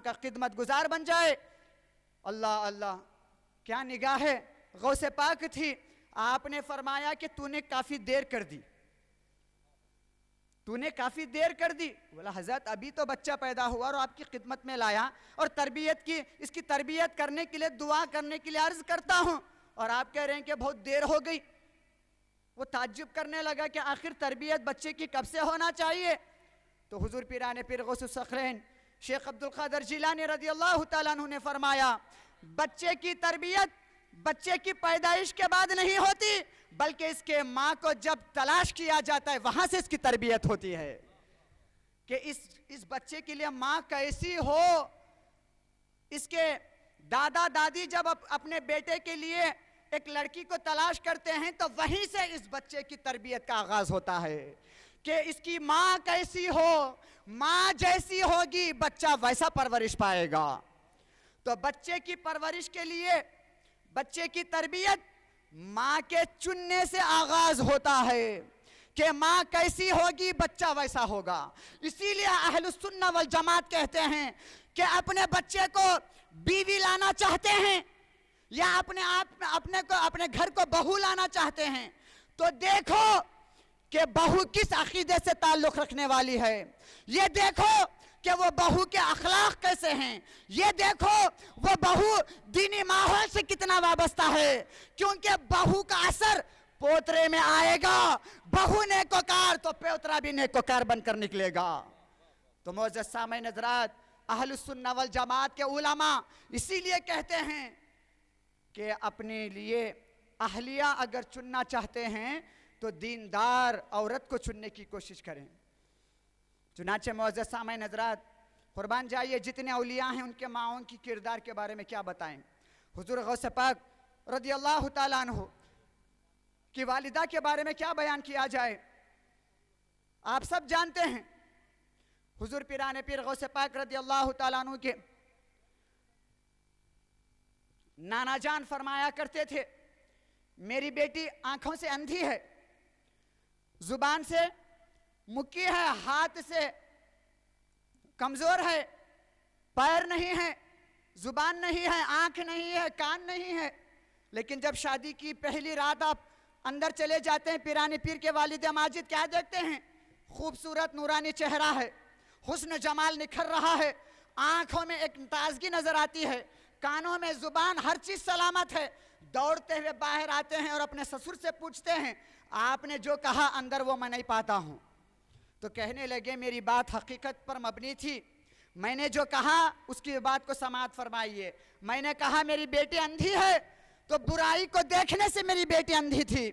کا خدمت گزار بن جائے۔ اللہ اللہ، کیا نگاہ ہے غوث پاک تھی۔ آپ نے فرمایا کہ تو نے کافی دیر کر دی، تو نے کافی دیر کر دی۔ بولا حضرت ابھی تو بچہ پیدا ہوا اور آپ کی خدمت میں لایا اور اس کی تربیت کرنے کے لیے دعا کرنے کے لیے عرض کرتا ہوں، اور آپ کہہ رہے ہیں کہ بہت دیر ہو گئی۔ وہ تعجب کرنے لگا کہ آخر تربیت بچے کی کب سے ہونا چاہیے؟ تو حضور پیران پیر غوث الصقلین شیخ عبدالقادر جیلانی رضی اللہ تعالیٰ عنہ نے فرمایا، بچے کی تربیت بچے کی پیدائش کے بعد نہیں ہوتی، بلکہ اس کے ماں کو جب تلاش کیا جاتا ہے وہاں سے اس کی تربیت ہوتی ہے، کہ اس بچے کے لیے ماں کیسی ہو۔ اس کے دادا دادی جب اپنے بیٹے کے لیے ایک لڑکی کو تلاش کرتے ہیں تو وہیں سے اس بچے کی تربیت کا آغاز ہوتا ہے، کہ اس کی ماں کیسی ہو، ماں جیسی ہوگی بچہ ویسا پرورش پائے گا۔ تو بچے کی پرورش کے لیے بچے کی تربیت ماں کے چننے سے آغاز ہوتا ہے، کہ ماں کیسی ہوگی بچہ ویسا ہوگا۔ اسی لیے اہل السنہ والجماعت کہتے ہیں کہ اپنے بچے کو بیوی لانا چاہتے ہیں یا اپنے گھر کو بہو لانا چاہتے ہیں تو دیکھو کہ بہو کس عقیدے سے تعلق رکھنے والی ہے، یہ دیکھو کہ وہ بہو کے اخلاق کیسے ہیں، یہ دیکھو وہ بہو دینی ماحول سے کتنا وابستہ ہے، کیونکہ بہو کا اثر پوترے میں آئے گا۔ بہو نیکوکار تو پوترا بھی نیکوکار بن کر نکلے گا۔ تو معزز سامعین حضرات، اہل السنہ والجماعت کے علماء اسی لیے کہتے ہیں کہ اپنے لیے اہلیہ اگر چننا چاہتے ہیں تو دیندار عورت کو چننے کی کوشش کریں۔ چنانچہ معزز سامعین حضرات، قربان جائیے جتنے اولیاء ہیں ان کے ماؤں کی کردار کے بارے میں کیا بتائیں۔ حضور غوث پاک رضی اللہ تعالیٰ عنہ کی والدہ کے بارے میں کیا بیان کیا جائے، آپ سب جانتے ہیں۔ حضور پیران پیر غوث پاک رضی اللہ تعالیٰ عنہ کے نانا جان فرمایا کرتے تھے، میری بیٹی آنکھوں سے اندھی ہے، زبان سے مکی ہے، ہاتھ سے کمزور ہے، پیر نہیں ہے، زبان نہیں ہے، آنکھ نہیں ہے، کان نہیں ہے، لیکن جب شادی کی پہلی رات آپ اندر چلے جاتے ہیں پیران پیر کے والد ماجد کیا دیکھتے ہیں؟ خوبصورت نورانی چہرہ ہے، حسن جمال نکھر رہا ہے، آنکھوں میں ایک تازگی نظر آتی ہے، کانوں میں زبان ہر چیز سلامت ہے۔ دوڑتے ہوئے باہر آتے ہیں اور اپنے سسر سے پوچھتے ہیں، آپ نے جو کہا اندر وہ میں نہیں پاتا ہوں۔ تو کہنے لگے میری بات حقیقت پر مبنی تھی، میں نے جو کہا اس کی بات کو سماعت فرمائیے۔ میں نے کہا میری بیٹی اندھی ہے تو برائی کو دیکھنے سے میری بیٹی اندھی تھی،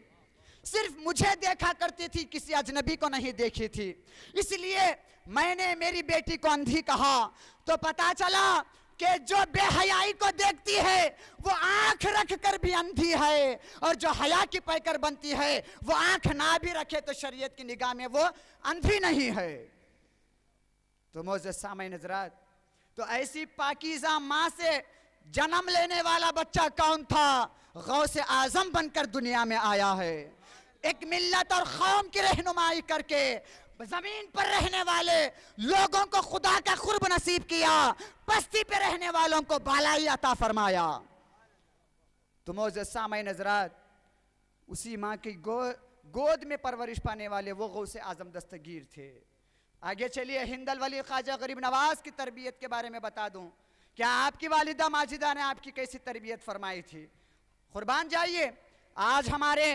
صرف مجھے دیکھا کرتی تھی، کسی اجنبی کو نہیں دیکھی تھی، اس لیے میں نے میری بیٹی کو اندھی کہا۔ تو پتا چلا کہ جو بے حیائی کو دیکھتی ہے وہ آنکھ رکھ کر بھی اندھی ہے، اور جو حیا کی پیکر بنتی ہے وہ آنکھ نہ بھی رکھے تو شریعت کی نگاہ میں وہ اندھی نہیں ہے۔ تو معزز سامعین حضرات، تو ایسی پاکیزہ ماں سے جنم لینے والا بچہ کون تھا؟ غوث اعظم بن کر دنیا میں آیا ہے، ایک ملت اور قوم کی رہنمائی کر کے زمین پر رہنے والے لوگوں کو خدا کا قرب نصیب کیا، پستی پہ رہنے والوں کو بالائی عطا فرمایا۔ تو معزز سامعین حضرات، اسی ماں کی گود میں پرورش پانے والے وہ غوث اعظم دستگیر تھے۔ آگے چلیے ہند الولی خواجہ غریب نواز کی تربیت کے بارے میں بتا دوں، کیا آپ کی والدہ ماجدہ نے آپ کی کیسی تربیت فرمائی تھی؟ قربان جائیے، آج ہمارے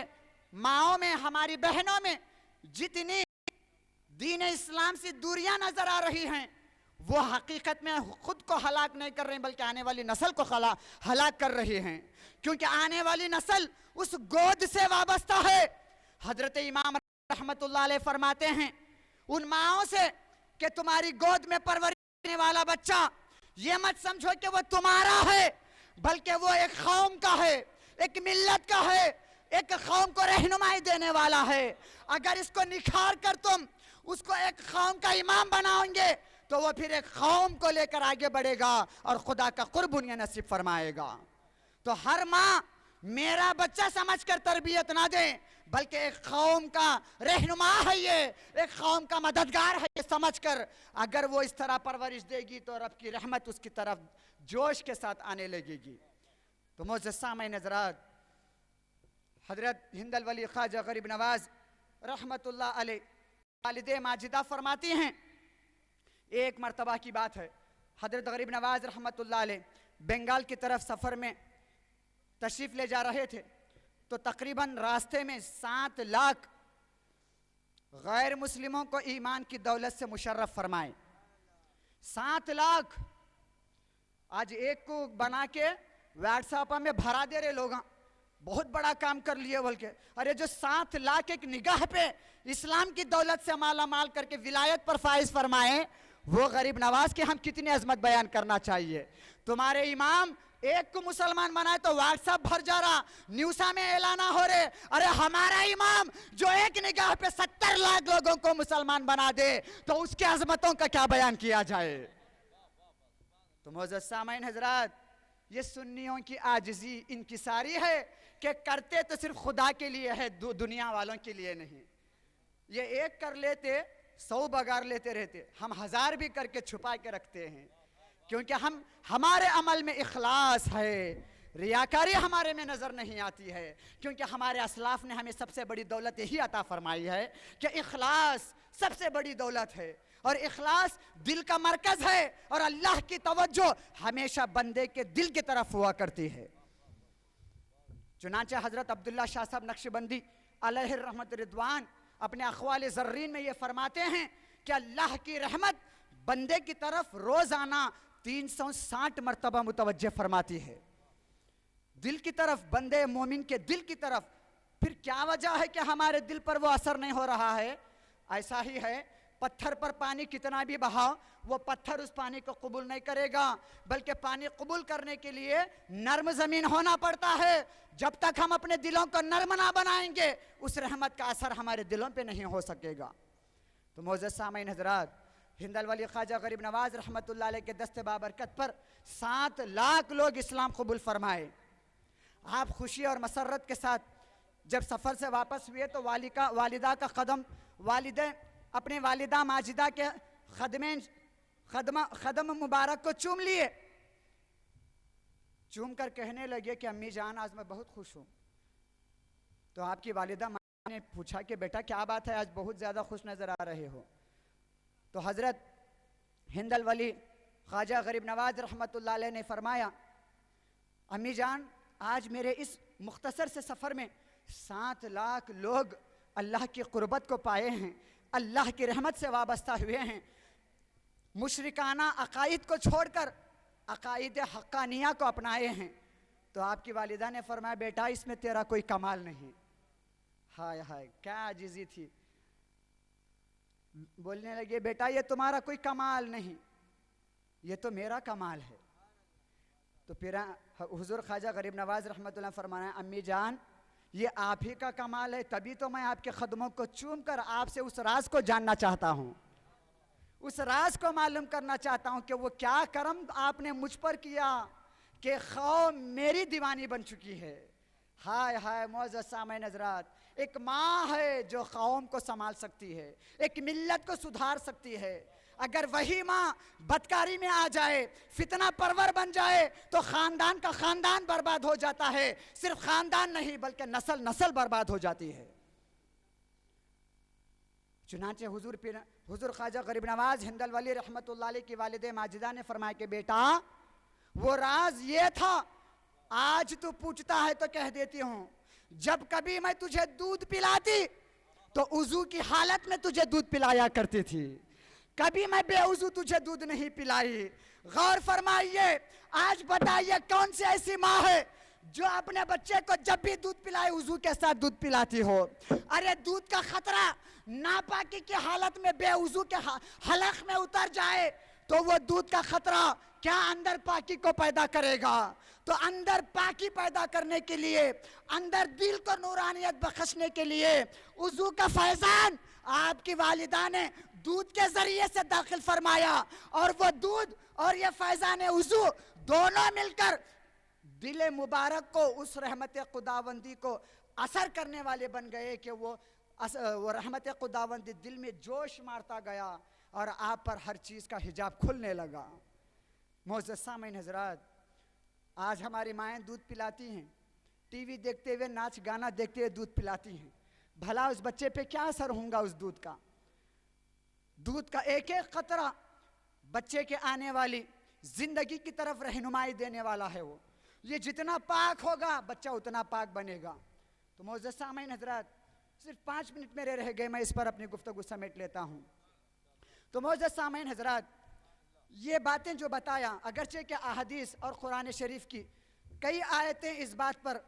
ماؤں میں، ہماری بہنوں میں جتنی دین اسلام سے دوریاں نظر آ رہی ہیں وہ حقیقت میں خود کو ہلاک نہیں کر رہے ہیں بلکہ آنے والی نسل کو ہلاک کر رہی ہیں، کیونکہ آنے والی نسل اس گود سے وابستہ ہے۔ حضرت امام رحمت اللہ علیہ فرماتے ہیں ان ماؤں سے کہ تمہاری گود میں پرورش ہونے والا بچہ یہ مت سمجھو کہ وہ تمہارا ہے، بلکہ وہ ایک قوم کا ہے، ایک ملت کا ہے، ایک قوم کو رہنمائی دینے والا ہے۔ اگر اس کو نکھار کر تم اس کو ایک قوم کا امام بناؤں گے تو وہ پھر ایک قوم کو لے کر آگے بڑھے گا اور خدا کا قرب انہیں نصیب فرمائے گا۔ تو ہر ماں میرا بچہ سمجھ کر تربیت نہ دیں، بلکہ ایک قوم کا رہنما ہے یہ، ایک قوم کا مددگار ہے یہ سمجھ کر اگر وہ اس طرح پرورش دے گی تو رب کی رحمت اس کی طرف جوش کے ساتھ آنے لگے گی۔ تو معزز سامعین حضرات، حضرت ہند الولی خواجہ غریب نواز رحمت اللہ علیہ والد ماجدہ فرماتی ہیں، ایک مرتبہ کی بات ہے، حضرت غریب نواز رحمت اللہ علیہ بنگال کی طرف سفر میں تشریف لے جا رہے تھے، تو تقریباً راستے میں 7 لاکھ غیر مسلموں کو ایمان کی دولت سے مشرف فرمائے۔ 7 لاکھ آج ایک کو بنا کے واٹس ایپ میں بھرا دے رہے لوگاں، بہت بڑا کام کر لیے بلکہ، ارے جو 7 لاکھ ایک نگاہ پہ اسلام کی دولت سے مالا مال کر کے ولایت پر فائز فرمائے، وہ غریب نواز کے ہم کتنی عظمت بیان کرنا چاہیے۔ تمہارے امام ایک کو مسلمان بنائے تو واٹس ایپ بھر جا رہا، نیوسا میں اعلانہ ہو رہے، ارے ہمارا امام جو ایک نگاہ پہ 70 لاکھ لوگوں کو مسلمان بنا دے تو اس کے عظمتوں کا کیا بیان کیا جائے۔ تو معزز سامعین حضرات، یہ سنیوں کی عاجزی انکساری ہے کہ کرتے تو صرف خدا کے لیے ہے، دنیا والوں کے لیے نہیں۔ یہ ایک کر لیتے 100 بگار لیتے رہتے، ہم 1000 بھی کر کے چھپا کے رکھتے ہیں، کیونکہ ہمارے عمل میں اخلاص ہے، ریاکاری ہمارے میں نظر نہیں آتی ہے، کیونکہ ہمارے اسلاف نے ہمیں سب سے بڑی دولت یہی عطا فرمائی ہے کہ اخلاص سب سے بڑی دولت ہے، اور اخلاص دل کا مرکز ہے، اور اللہ کی توجہ ہمیشہ بندے کے دل کی طرف ہوا کرتی ہے۔ چنانچہ حضرت عبداللہ شاہ صاحب نقشبندی علیہ الرحمت رضوان اپنے اقوال زرین میں یہ فرماتے ہیں کہ اللہ کی رحمت بندے کی طرف روزانہ 360 مرتبہ متوجہ فرماتی ہے، دل کی طرف، بندے مومن کے دل کی طرف۔ پھر کیا وجہ ہے کہ ہمارے دل پر وہ اثر نہیں ہو رہا ہے؟ ایسا ہی ہے، پتھر پر پانی کتنا بھی بہاؤ، وہ پتھر اس پانی کو قبول نہیں کرے گا، بلکہ پانی قبول کرنے کے لیے نرم زمین ہونا پڑتا ہے۔ جب تک ہم اپنے دلوں کو نرم نہ بنائیں گے، اس رحمت کا اثر ہمارے دلوں پہ نہیں ہو سکے گا۔ تو معزز سامعین حضرات، ہند الولی خواجہ غریب نواز رحمت اللہ علیہ کے دست بابرکت پر 7 لاکھ لوگ اسلام قبول فرمائے۔ آپ خوشی اور مسرت کے ساتھ جب سفر سے واپس ہوئے تو والدہ کا اپنے والدہ ماجدہ کے خدم مبارک کو چوم لیے، چوم کر کہنے لگے کہ امی جان آج میں بہت خوش ہوں۔ تو آپ کی والدہ نے پوچھا کہ بیٹا کیا بات ہے، آج بہت زیادہ خوش نظر آ رہے ہو؟ تو حضرت ہند الولی خواجہ غریب نواز رحمت اللہ علیہ نے فرمایا، امی جان آج میرے اس مختصر سے سفر میں 7 لاکھ لوگ اللہ کی قربت کو پائے ہیں، اللہ کی رحمت سے وابستہ ہوئے ہیں، مشرکانہ عقائد کو چھوڑ کر عقائد حقانیہ کو اپنائے ہیں۔ تو آپ کی والدہ نے فرمایا بیٹا اس میں تیرا کوئی کمال نہیں۔ ہائے ہائے کیا عاجزی تھی، بولنے لگے بیٹا یہ تمہارا کوئی کمال نہیں، یہ تو میرا کمال ہے۔ تو پھر حضور خواجہ غریب نواز رحمت اللہ فرمایا امی جان یہ آپ ہی کا کمال ہے، تبھی تو میں آپ کے قدموں کو چوم کر آپ سے اس راز کو جاننا چاہتا ہوں، اس راز کو معلوم کرنا چاہتا ہوں کہ وہ کیا کرم آپ نے مجھ پر کیا کہ قوم میری دیوانی بن چکی ہے۔ ہائے ہائے معزز سامعین حضرات، ایک ماں ہے جو قوم کو سنبھال سکتی ہے، ایک ملت کو سدھار سکتی ہے۔ اگر وہی ماں بدکاری میں آ جائے، فتنہ پرور بن جائے تو خاندان کا خاندان برباد ہو جاتا ہے، صرف خاندان نہیں بلکہ نسل نسل برباد ہو جاتی ہے۔ چنانچہ حضور خواجہ غریب نواز ہند الولی رحمت اللہ علیہ کی والد ماجدہ نے فرمایا کہ بیٹا وہ راز یہ تھا، آج تو پوچھتا ہے تو کہہ دیتی ہوں، جب کبھی میں تجھے دودھ پلاتی تو وضو کی حالت میں تجھے دودھ پلایا کرتی تھی، کبھی میں بے وضو تجھے دودھ نہیں پلائی۔ غور فرمائیے، آج بتائیے کون سی ایسی ماں ہے جو اپنے بچے کو جب بھی دودھ پلائے وضو کے ساتھ دودھ پلاتی ہو؟ ارے دودھ کا خطرہ ناپاکی کی حالت میں بے وضو کے حلق میں اتر جائے تو وہ دودھ کا خطرہ کیا اندر پاکی کو پیدا کرے گا؟ تو اندر پاکی پیدا کرنے کے لیے، اندر دل کو نورانیت بخشنے کے لیے وضو کا فیضان آپ کی والدہ نے دودھ کے ذریعے سے داخل فرمایا، اور وہ دودھ اور یہ فیضان وضو دونوں مل کر دل مبارک کو اس رحمت خداوندی کو اثر کرنے والے بن گئے کہ وہ رحمت خداوندی دل میں جوش مارتا گیا اور آپ پر ہر چیز کا حجاب کھلنے لگا۔ معزز سامعین حضرات، آج ہماری مائیں دودھ پلاتی ہیں، ٹی وی دیکھتے ہوئے ناچ گانا دیکھتے ہوئے دودھ پلاتی ہیں، بھلا اس بچے پہ کیا اثر ہوگا اس دودھ کا؟ دودھ کا ایک ایک قطرہ بچے کے آنے والی زندگی کی طرف رہنمائی دینے والا ہے۔ وہ یہ جتنا پاک ہوگا بچہ اتنا پاک بنے گا۔ تو معزز سامعین حضرات، صرف 5 منٹ میرے رہ گئے، میں اس پر اپنی گفتگو سمیٹ لیتا ہوں۔ تو معزز سامعین حضرات، یہ باتیں جو بتایا، اگرچہ کہ احادیث اور قرآن شریف کی کئی آیتیں اس بات پر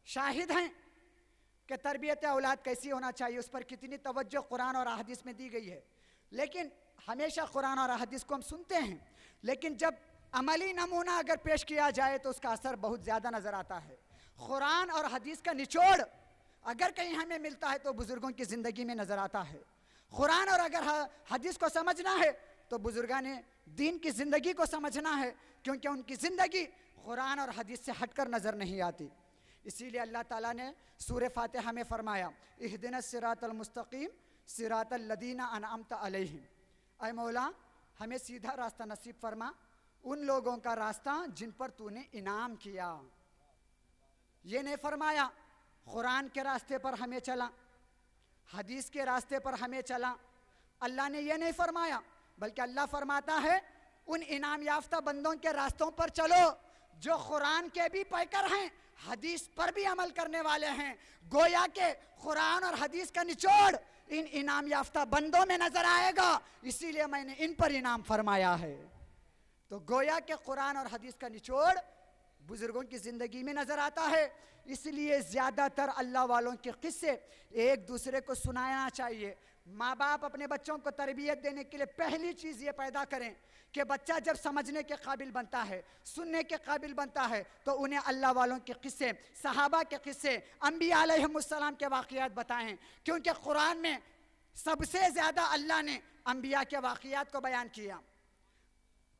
شاہد ہیں کہ تربیت اولاد کیسی ہونا چاہیے، اس پر کتنی توجہ قرآن اور احادیث میں دی گئی ہے، لیکن ہمیشہ قرآن اور احادیث کو ہم سنتے ہیں، لیکن جب عملی نمونہ اگر پیش کیا جائے تو اس کا اثر بہت زیادہ نظر آتا ہے۔ قرآن اور حدیث کا نچوڑ اگر کہیں ہمیں ملتا ہے تو بزرگوں کی زندگی میں نظر آتا ہے۔ قرآن اور اگر حدیث کو سمجھنا ہے تو بزرگان دین کی زندگی کو سمجھنا ہے، کیونکہ ان کی زندگی قرآن اور حدیث سے ہٹ کر نظر نہیں آتی۔ اسی لیے اللہ تعالیٰ نے سورہ فاتحہ میں فرمایا، اہدنا الصراط المستقیم صراط الذین انعمت علیہم، اے مولا ہمیں سیدھا راستہ نصیب فرما، ان لوگوں کا راستہ جن پر تو نے انعام کیا۔ یہ نہیں فرمایا قرآن کے راستے پر ہمیں چلا، حدیث کے راستے پر ہمیں چلا، اللہ نے یہ نہیں فرمایا، بلکہ اللہ فرماتا ہے ان انعام یافتہ بندوں کے راستوں پر چلو جو قرآن کے بھی پیکر ہیں، حدیث پر بھی عمل کرنے والے ہیں۔ گویا کہ قرآن اور حدیث کا نچوڑ ان انعام یافتہ بندوں میں نظر آئے گا، اسی لیے میں نے ان پر انعام فرمایا ہے۔ تو گویا کہ قرآن اور حدیث کا نچوڑ بزرگوں کی زندگی میں نظر آتا ہے، اس لیے زیادہ تر اللہ والوں کے قصے ایک دوسرے کو سنانا چاہیے۔ ماں باپ اپنے بچوں کو تربیت دینے کے لیے پہلی چیز یہ پیدا کریں کہ بچہ جب سمجھنے کے قابل بنتا ہے، سننے کے قابل بنتا ہے، تو انہیں اللہ والوں کے قصے، صحابہ کے قصے، انبیاء علیہم السلام کے واقعات بتائیں، کیونکہ قرآن میں سب سے زیادہ اللہ نے انبیاء کے واقعات کو بیان کیا،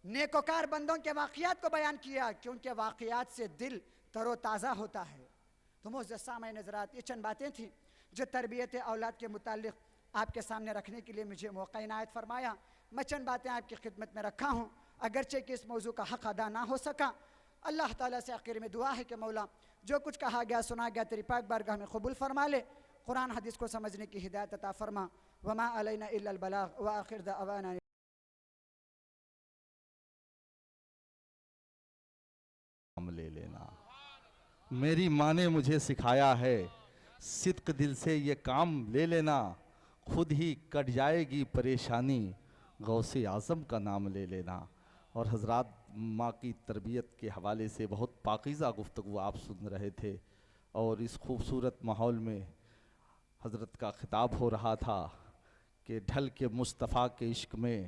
نیکوکار بندوں کے واقعات کو بیان کیا، کیونکہ واقعات سے دل تر و تازہ ہوتا ہے۔ تو معزز سامعین حضرات، یہ چند باتیں تھیں جو تربیت اولاد کے متعلق آپ کے سامنے رکھنے کے لیے مجھے موقع عنایت فرمایا۔ میں چند باتیں آپ کی خدمت میں رکھا ہوں، اگرچہ کہ اس موضوع کا حق ادا نہ ہو سکا۔ اللہ تعالیٰ سے آخر میں دعا ہے کہ مولا جو کچھ کہا گیا سنا گیا تیری پاک بارگاہ میں قبول فرما لے، قرآن حدیث کو سمجھنے کی ہدایت عطا فرما۔ وما علینا الا البلاغ وآخر دعوانا لے لینا۔ میری ماں نے مجھے سکھایا ہے صدق دل سے یہ کام لے لینا، خود ہی کٹ جائے گی پریشانی، غوث اعظم کا نام لے لینا۔ اور حضرات، ماں کی تربیت کے حوالے سے بہت پاکیزہ گفتگو آپ سن رہے تھے، اور اس خوبصورت ماحول میں حضرت کا خطاب ہو رہا تھا کہ ڈھل کے مصطفیٰ کے عشق میں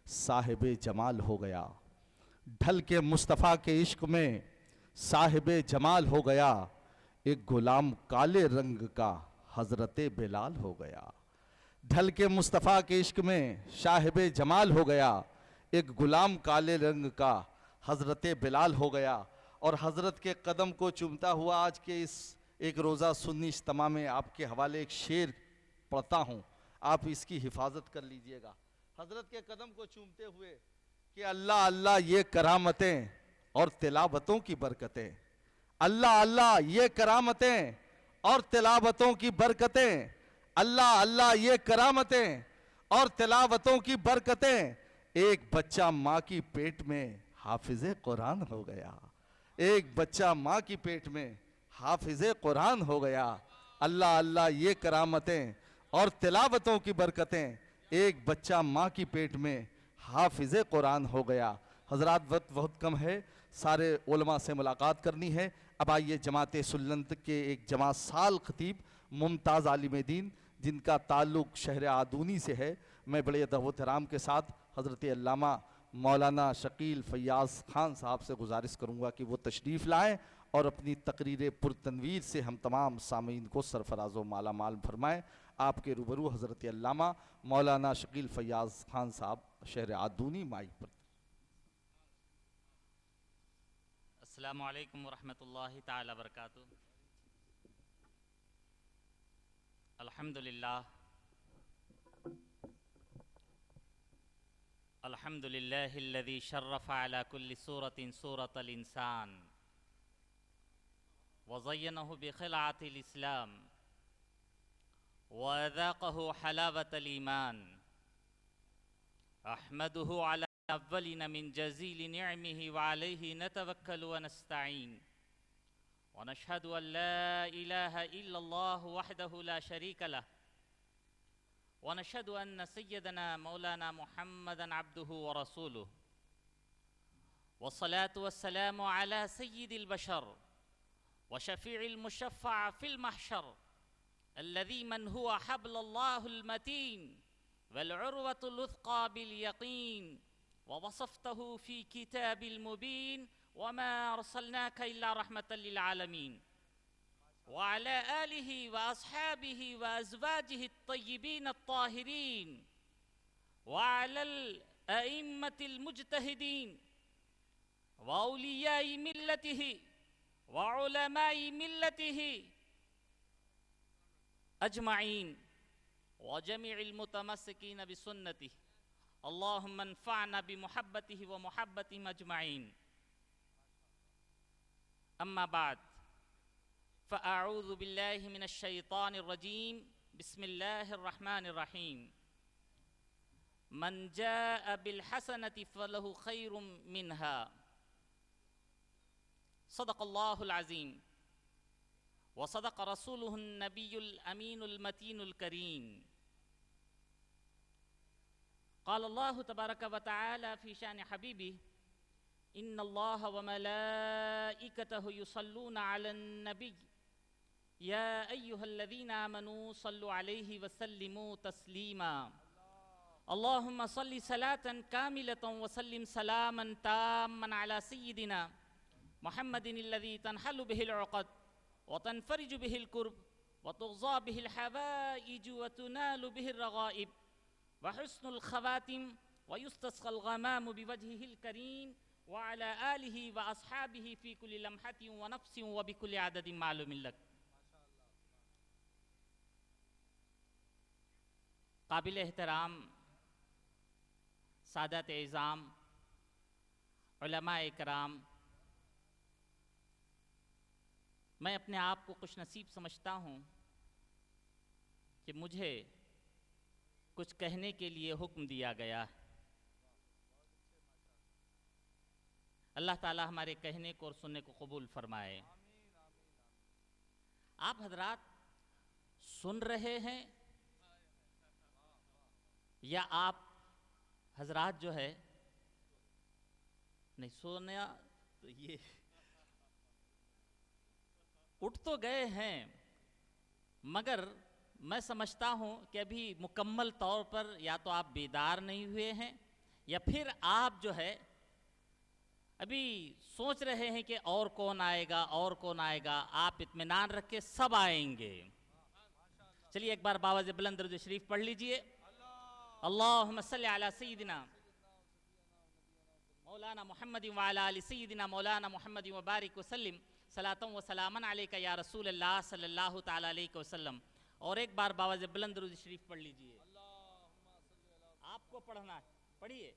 صاحب جمال ہو گیا، ڈھل کے مصطفیٰ کے عشق میں صاحب جمال ہو گیا، ایک غلام کالے رنگ کا حضرت بلال ہو گیا۔ ڈھل کے مصطفیٰ کے عشق میں صاحب جمال ہو گیا، ایک غلام کالے رنگ کا حضرت بلال ہو گیا۔ اور حضرت کے قدم کو چومتا ہوا آج کے اس ایک روزہ سنی اجتماع میں آپ کے حوالے ایک شعر پڑھتا ہوں، آپ اس کی حفاظت کر لیجئے گا۔ حضرت کے قدم کو چومتے ہوئے کہ اللہ اللہ یہ کرامتیں اور تلاوتوں کی برکتیں، اللہ اللہ یہ کرامتیں اور تلاوتوں کی برکتیں، اللہ اللہ یہ کرامتیں اور تلاوتوں کی برکتیں، ایک بچہ ماں کی پیٹ میں حافظ قرآن ہو گیا، ایک بچہ ماں کی پیٹ میں حافظ قرآن ہو گیا، اللہ اللہ یہ کرامتیں اور تلاوتوں کی برکتیں، ایک بچہ ماں کی پیٹ میں حافظ قرآن ہو گیا۔ حضرات، وقت بہت کم ہے، سارے علماء سے ملاقات کرنی ہے۔ اب آئیے جماعت سلنت کے ایک جماعت سال خطیب ممتاز عالم دین، جن کا تعلق شہر آدونی سے ہے، میں بڑے ادب و احترام کے ساتھ حضرت علامہ مولانا شکیل فیاض خان صاحب سے گزارش کروں گا کہ وہ تشریف لائیں اور اپنی تقریر پرتنویر سے ہم تمام سامعین کو سرفراز و مالا مال فرمائیں۔ آپ کے روبرو حضرت علامہ مولانا شکیل فیاض خان صاحب، شہر آدونی، مائک پر۔ السلام علیکم ورحمۃ اللہ تعالی وبرکاتہ. الحمدللہ الحمدللہ الذی شرف علی کل صورت صورت الانسان وزینہ بخلعۃ الاسلام واذاقہ حلاوۃ الایمان. احمدہ علی اولنا من جزیل نعمه وعلیہ نتوکل ونستعین ونشهد ان لا الہ الا اللہ وحدہ لا شریک لہ ونشهد ان سیدنا مولانا محمدا عبدہ ورسولہ والصلاة والسلام على سید البشر وشفیع المشفع فی المحشر الذي من هو حبل الله المتين والعروة الوثقى باليقين ووصفته في كتاب المبين وما أرسلناك إلا رحمة للعالمين وعلى آله وأصحابه وأزواجه الطيبين الطاهرين وعلى الأئمة المجتهدين وأولياء ملته وعلماء ملته أجمعين وجميع المتمسكين بسنته. اللهم انفعنا بمحبته ومحبتهم أجمعين. أما بعد فأعوذ بالله من الشيطان الرجيم. بسم الله الرحمن الرحيم. من جاء بالحسنة فله خير منها. صدق الله العظيم وصدق رسوله النبي الأمين المتين الكريم. قال الله تبارك وتعالى في شأن حبيبه إن الله وملائكته يصلون على النبي يا أيها الذين آمنوا صلوا عليه وسلموا تسليما. اللهم صل صلاة كاملة وسلم سلاما تاما على سيدنا محمد الذي تنحل به العقد وتنفرج به الكرب وتغضى به الحوائج وتنال به الرغائب وحسن الخواتم ويستسقى الغمام بوجهه الكريم وعلى آله وأصحابه في كل لمحة ونفس وبكل عدد معلوم لك. قابل احترام سادات اعظام علماء کرام، میں اپنے آپ کو خوش نصیب سمجھتا ہوں کہ مجھے کچھ کہنے کے لیے حکم دیا گیا ہے. اللہ تعالی ہمارے کہنے کو اور سننے کو قبول فرمائے. آپ حضرات سن رہے ہیں یا آپ حضرات جو ہے نہیں سونا؟ تو یہ اٹھ تو گئے ہیں مگر میں سمجھتا ہوں کہ ابھی مکمل طور پر یا تو آپ بیدار نہیں ہوئے ہیں یا پھر آپ جو ہے ابھی سوچ رہے ہیں کہ اور کون آئے گا اور کون آئے گا. آپ اطمینان رکھ کے سب آئیں گے. چلیے ایک بار باواز بلند درود شریف پڑھ لیجئے. اللہم صلی علی سیدنا مولانا محمد وعلی آل سیدنا مولانا محمد وبارک وسلم صلاۃ و سلاما علیک یا رسول اللہ صلی اللہ تعالی علیہ وسلم. اور ایک بار باواز بلند درود شریف پڑھ لیجئے. آپ کو پڑھنا ہے، پڑھیے.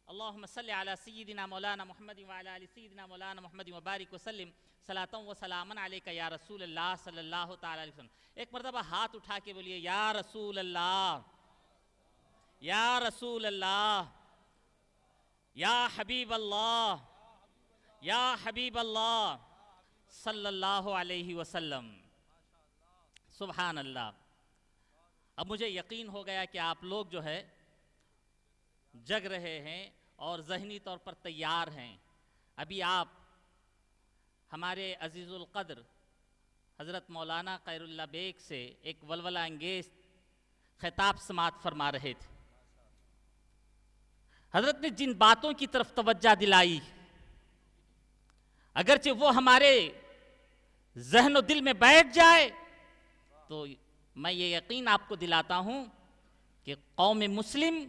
اللہم صلی علی سیدنا مولانا محمد وعلی آل سیدنا مولانا محمد وبارک وسلم صلاۃ و سلاما علیک یا رسول اللہ صلی اللہ تعالی علیہ وسلم. ایک مرتبہ ہاتھ اٹھا کے بولیے یا رسول اللہ، یا رسول اللہ، یا حبیب اللہ، یا حبیب اللہ صلی اللہ علیہ وسلم. سبحان اللہ. اب مجھے یقین ہو گیا کہ آپ لوگ جو ہے جگ رہے ہیں اور ذہنی طور پر تیار ہیں. ابھی آپ ہمارے عزیز القدر حضرت مولانا خیر اللہ بیگ سے ایک ولولہ انگیز خطاب سماعت فرما رہے تھے. حضرت نے جن باتوں کی طرف توجہ دلائی اگرچہ وہ ہمارے ذہن و دل میں بیٹھ جائے تو میں یہ یقین آپ کو دلاتا ہوں کہ قوم مسلم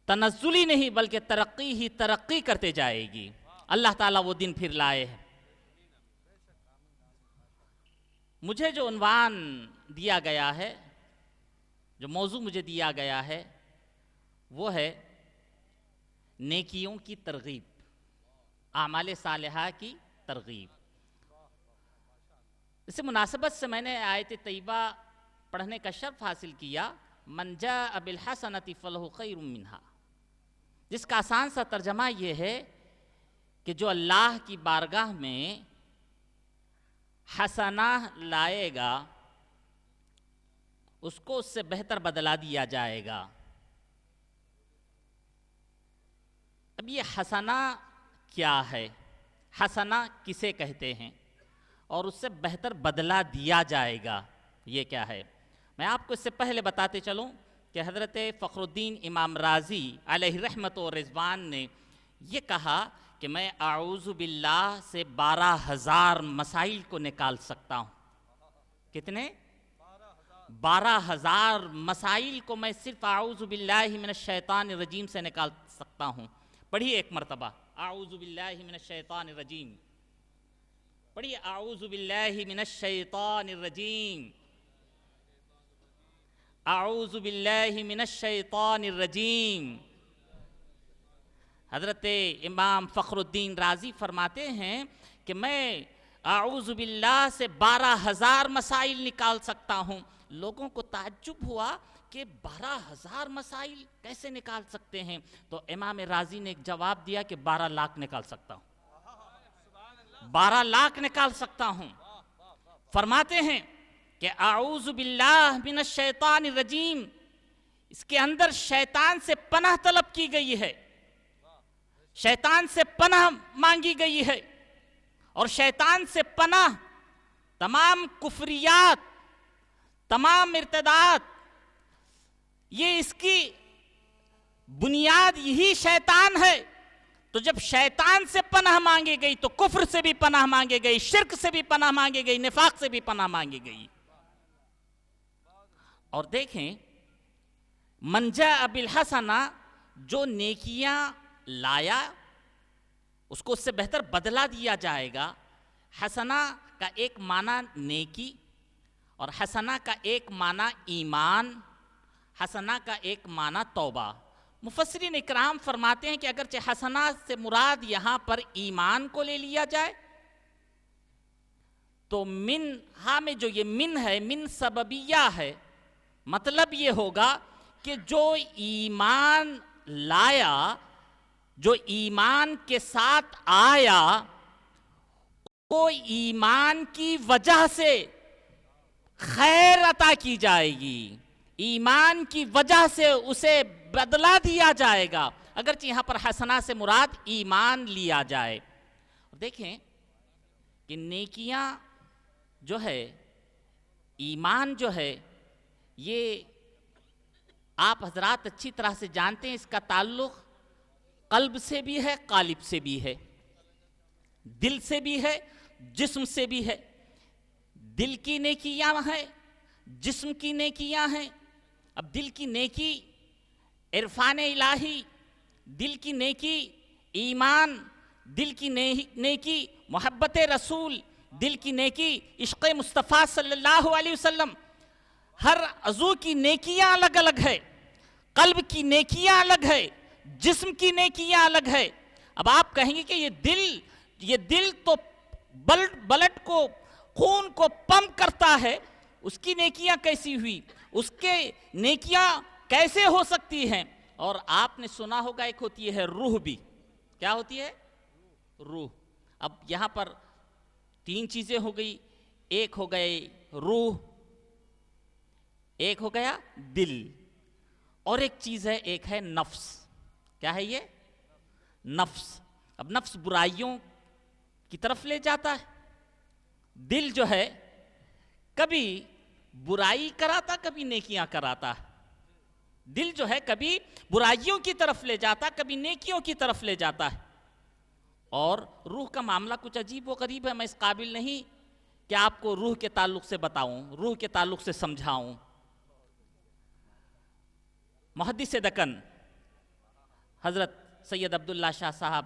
تنزلی نہیں بلکہ ترقی ہی ترقی کرتے جائے گی. اللہ تعالیٰ وہ دن پھر لائے ہیں۔ مجھے جو عنوان دیا گیا ہے، جو موضوع مجھے دیا گیا ہے، وہ ہے نیکیوں کی ترغیب، اعمال صالحہ کی ترغیب۔ اس مناسبت سے میں نے آیت طیبہ پڑھنے کا شرف حاصل کیا، من جاء بالحسنۃ فلہ خیر منہا، جس کا آسان سا ترجمہ یہ ہے کہ جو اللہ کی بارگاہ میں حسنہ لائے گا اس کو اس سے بہتر بدلہ دیا جائے گا۔ اب یہ حسنہ کیا ہے، حسنہ کسے کہتے ہیں، اور اس سے بہتر بدلہ دیا جائے گا، یہ کیا ہے؟ میں آپ کو اس سے پہلے بتاتے چلوں کہ حضرت فخر الدین امام رازی علیہ رحمت و رضوان نے یہ کہا کہ میں اعوذ باللہ سے 12,000 مسائل کو نکال سکتا ہوں۔ کتنے؟ 12,000 مسائل کو میں صرف اعوذ باللہ من الشیطان الرجیم سے نکال سکتا ہوں۔ پڑھیے ایک مرتبہ، اعوذ باللہ من الشیطان الرجیم، پڑھیے اعوذ باللہ من الشیطان الرجیم، اعوذ باللہ من الشیطان الرجیم۔ حضرت امام فخر الدین رازی فرماتے ہیں کہ میں اعوذ باللہ سے 12,000 مسائل نکال سکتا ہوں۔ لوگوں کو تعجب ہوا کہ 12,000 مسائل کیسے نکال سکتے ہیں؟ تو امام رازی نے ایک جواب دیا کہ 12 لاکھ نکال سکتا ہوں، 12 لاکھ نکال سکتا ہوں۔ فرماتے ہیں کہ اعوذ باللہ من الشیطان الرجیم، اس کے اندر شیطان سے پناہ طلب کی گئی ہے، شیطان سے پناہ مانگی گئی ہے، اور شیطان سے پناہ تمام کفریات، تمام ارتداد، یہ اس کی بنیاد یہی شیطان ہے۔ تو جب شیطان سے پناہ مانگی گئی تو کفر سے بھی پناہ مانگی گئی، شرک سے بھی پناہ مانگی گئی، نفاق سے بھی پناہ مانگی گئی۔ اور دیکھیں، من جاء بالحسنہ، جو نیکیاں لایا اس کو اس سے بہتر بدلہ دیا جائے گا۔ حسنہ کا ایک معنی نیکی، اور حسنہ کا ایک معنی ایمان، حسنہ کا ایک معنی توبہ۔ مفسرین اکرام فرماتے ہیں کہ اگرچہ حسنہ سے مراد یہاں پر ایمان کو لے لیا جائے تو من ہاں میں جو یہ من ہے، من سببیہ ہے، مطلب یہ ہوگا کہ جو ایمان لایا، جو ایمان کے ساتھ آیا، وہ ایمان کی وجہ سے خیر عطا کی جائے گی، ایمان کی وجہ سے اسے بدلہ دیا جائے گا، اگرچہ یہاں پر حسنہ سے مراد ایمان لیا جائے۔ دیکھیں کہ نیکیاں جو ہے، ایمان جو ہے، یہ آپ حضرات اچھی طرح سے جانتے ہیں، اس کا تعلق قلب سے بھی ہے، قالب سے بھی ہے، دل سے بھی ہے، جسم سے بھی ہے۔ دل کی نیکیاں ہیں، جسم کی نیکیاں ہیں۔ اب دل کی نیکی عرفان الہی، دل کی نیکی ایمان، دل کی نیکی محبت رسول، دل کی نیکی عشق مصطفیٰ صلی اللہ علیہ وسلم۔ ہر عضو کی نیکیاں الگ الگ ہے، قلب کی نیکیاں الگ ہے، جسم کی نیکیاں الگ ہے۔ اب آپ کہیں گے کہ یہ دل تو بلڈ کو، خون کو پمپ کرتا ہے، اس کی نیکیاں کیسی ہوئی، اس کے نیکیاں کیسے ہو سکتی ہیں؟ اور آپ نے سنا ہوگا ایک ہوتی ہے روح بھی، کیا ہوتی ہے؟ روح۔ اب یہاں پر 3 چیزیں ہو گئی، ایک ہو گئے روح، ایک ہو گیا دل، اور ایک چیز ہے، ایک ہے نفس۔ کیا ہے یہ؟ نفس۔ اب نفس برائیوں کی طرف لے جاتا ہے، دل جو ہے کبھی برائی کراتا، کبھی نیکیاں کراتا ہے۔ دل جو ہے کبھی برائیوں کی طرف لے جاتا، کبھی نیکیوں کی طرف لے جاتا ہے۔ اور روح کا معاملہ کچھ عجیب و غریب ہے، میں اس قابل نہیں کہ آپ کو روح کے تعلق سے بتاؤں، روح کے تعلق سے سمجھاؤں۔ محدث دکن حضرت سید عبداللہ شاہ صاحب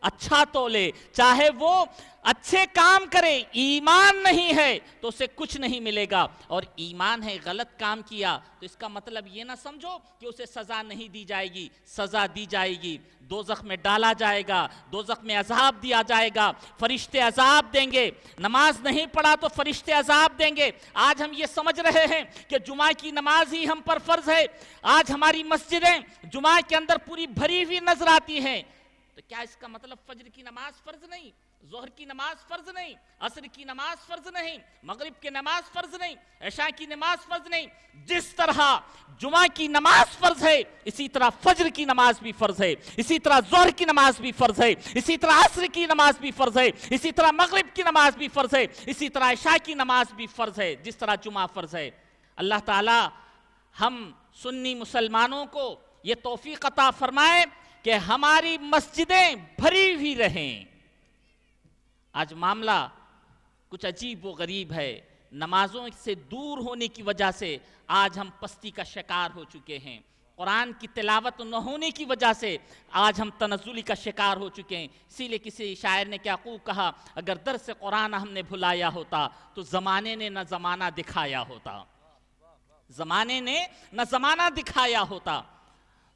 اچھا تولے، چاہے وہ اچھے کام کرے، ایمان نہیں ہے تو اسے کچھ نہیں ملے گا، اور ایمان ہے غلط کام کیا تو اس کا مطلب یہ نہ سمجھو کہ اسے سزا نہیں دی جائے گی، سزا دی جائے گی، دوزخ میں ڈالا جائے گا، دوزخ میں عذاب دیا جائے گا، فرشتے عذاب دیں گے، نماز نہیں پڑھا تو فرشتے عذاب دیں گے۔ آج ہم یہ سمجھ رہے ہیں کہ جمعہ کی نماز ہی ہم پر فرض ہے، آج ہماری مسجدیں جمعہ کے اندر پوری بھری ہوئی نظر آتی ہیں، تو کیا اس کا مطلب فجر کی نماز فرض نہیں، ظہر کی نماز فرض نہیں، عصر کی نماز فرض نہیں، مغرب کی نماز فرض نہیں، عشاء کی نماز فرض نہیں؟ جس طرح جمعہ کی نماز فرض ہے اسی طرح فجر کی نماز بھی فرض ہے، اسی طرح ظہر کی نماز بھی فرض ہے، اسی طرح عصر کی نماز بھی فرض ہے، اسی طرح مغرب کی نماز بھی فرض ہے، اسی طرح عشاء کی نماز بھی فرض ہے، جس طرح جمعہ فرض ہے۔ اللہ تعالی ہم سنی مسلمانوں کو یہ توفیق عطا فرمائے کہ ہماری مسجدیں بھری ہوئی رہیں۔ آج معاملہ کچھ عجیب و غریب ہے، نمازوں سے دور ہونے کی وجہ سے آج ہم پستی کا شکار ہو چکے ہیں، قرآن کی تلاوت نہ ہونے کی وجہ سے آج ہم تنزلی کا شکار ہو چکے ہیں۔ اسی لیے کسی شاعر نے کیا خوب کہا، اگر درس قرآن ہم نے بھلایا ہوتا تو زمانے نے نہ زمانہ دکھایا ہوتا، زمانے نے نہ زمانہ دکھایا ہوتا۔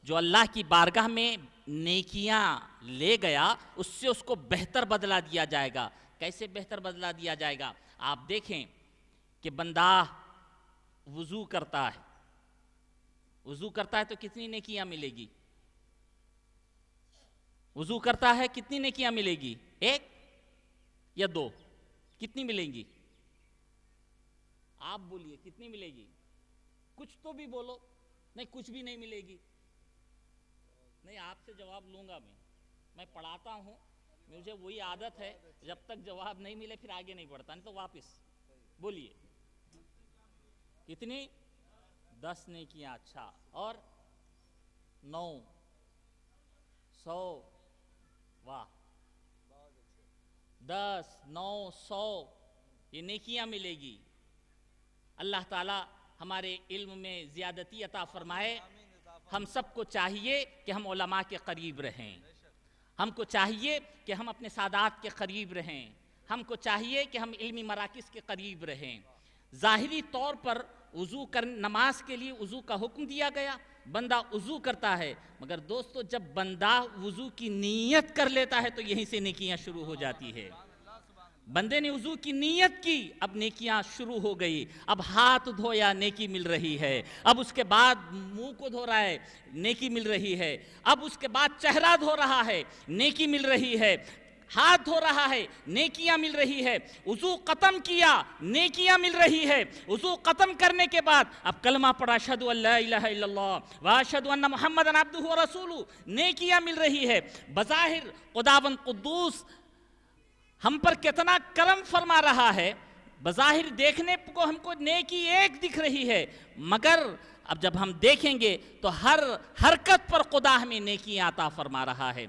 جو اللہ کی بارگاہ میں نیکیاں لے گیا اس سے اس کو بہتر بدلہ دیا جائے گا۔ کیسے بہتر بدلہ دیا جائے گا؟ آپ دیکھیں کہ بندہ وضو کرتا ہے، وضو کرتا ہے تو کتنی نیکیاں ملے گی؟ وضو کرتا ہے کتنی نیکیاں ملے گی؟ ایک یا دو؟ کتنی ملیں گی؟ آپ بولیے کتنی ملے گی؟ کچھ تو بھی بولو۔ نہیں کچھ بھی نہیں ملے گی۔ نہیں آپ سے جواب لوں گا میں پڑھاتا ہوں، مجھے وہی عادت ہے جب تک جواب نہیں ملے پھر آگے نہیں پڑھتا، نہیں تو واپس بولیے کتنی؟ 10 نیکیاں۔ اچھا، اور 9 100؟ واہ، 10 9 100 یہ نیکیاں ملے گی۔ اللہ تعالی ہمارے علم میں زیادتی عطا فرمائے۔ ہم سب کو چاہیے کہ ہم علماء کے قریب رہیں، ہم کو چاہیے کہ ہم اپنے سادات کے قریب رہیں، ہم کو چاہیے کہ ہم علمی مراکز کے قریب رہیں۔ ظاہری طور پر نماز کے لیے وضو کا حکم دیا گیا، بندہ وضو کرتا ہے، مگر دوستو جب بندہ وضو کی نیت کر لیتا ہے تو یہیں سے نیکیاں شروع ہو جاتی ہے۔ بندے نے وضو کی نیت کی، اب نیکیاں شروع ہو گئی، اب ہاتھ دھویا نیکی مل رہی ہے، اب اس کے بعد منہ کو دھو رہا ہے نیکی مل رہی ہے، اب اس کے بعد چہرہ دھو رہا ہے نیکی مل رہی ہے، ہاتھ دھو رہا ہے نیکیاں مل رہی ہے، وضو ختم کیا نیکیاں مل رہی ہے، وضو ختم کرنے کے بعد اب کلمہ پڑھا اشہدو ان لا الہ الا اللہ واشہدو ان محمدًا عبدہ ورسولہ، نیکیاں مل رہی ہے۔ بظاہر خداوند قدوس ہم پر کتنا کرم فرما رہا ہے، بظاہر دیکھنے کو ہم کو نیکی ایک دکھ رہی ہے، مگر اب جب ہم دیکھیں گے تو ہر حرکت پر خدا ہمیں نیکی عطا فرما رہا ہے۔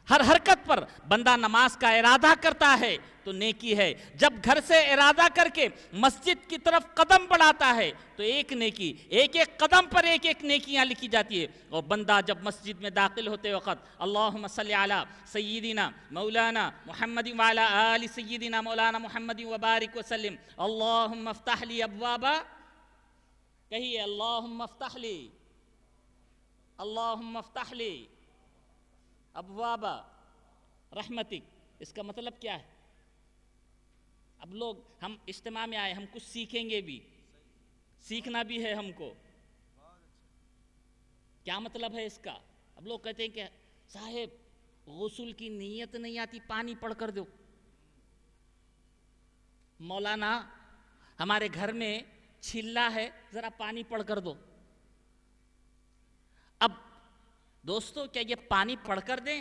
ہر حرکت پر بندہ نماز کا ارادہ کرتا ہے تو نیکی ہے، جب گھر سے ارادہ کر کے مسجد کی طرف قدم بڑھاتا ہے تو ایک نیکی، ایک ایک قدم پر ایک ایک نیکیاں لکھی جاتی ہے، اور بندہ جب مسجد میں داخل ہوتے وقت اللہم صلی علی سیدنا مولانا محمد وعلی آل سیدنا مولانا محمد وبارک وسلم اللہم افتح لی ابوابا، کہیے اللہم افتح لی، اللہم افتح لی ابواب رحمتک۔ اس کا مطلب کیا ہے؟ اب لوگ ہم اجتماع میں آئے، ہم کچھ سیکھیں گے بھی، سیکھنا بھی ہے ہم کو، کیا مطلب ہے اس کا؟ اب لوگ کہتے ہیں کہ صاحب غسل کی نیت نہیں آتی، پانی پڑھ کر دو۔ مولانا ہمارے گھر میں چھلا ہے، ذرا پانی پڑھ کر دو۔ اب دوستو کیا یہ پانی پڑھ کر دیں؟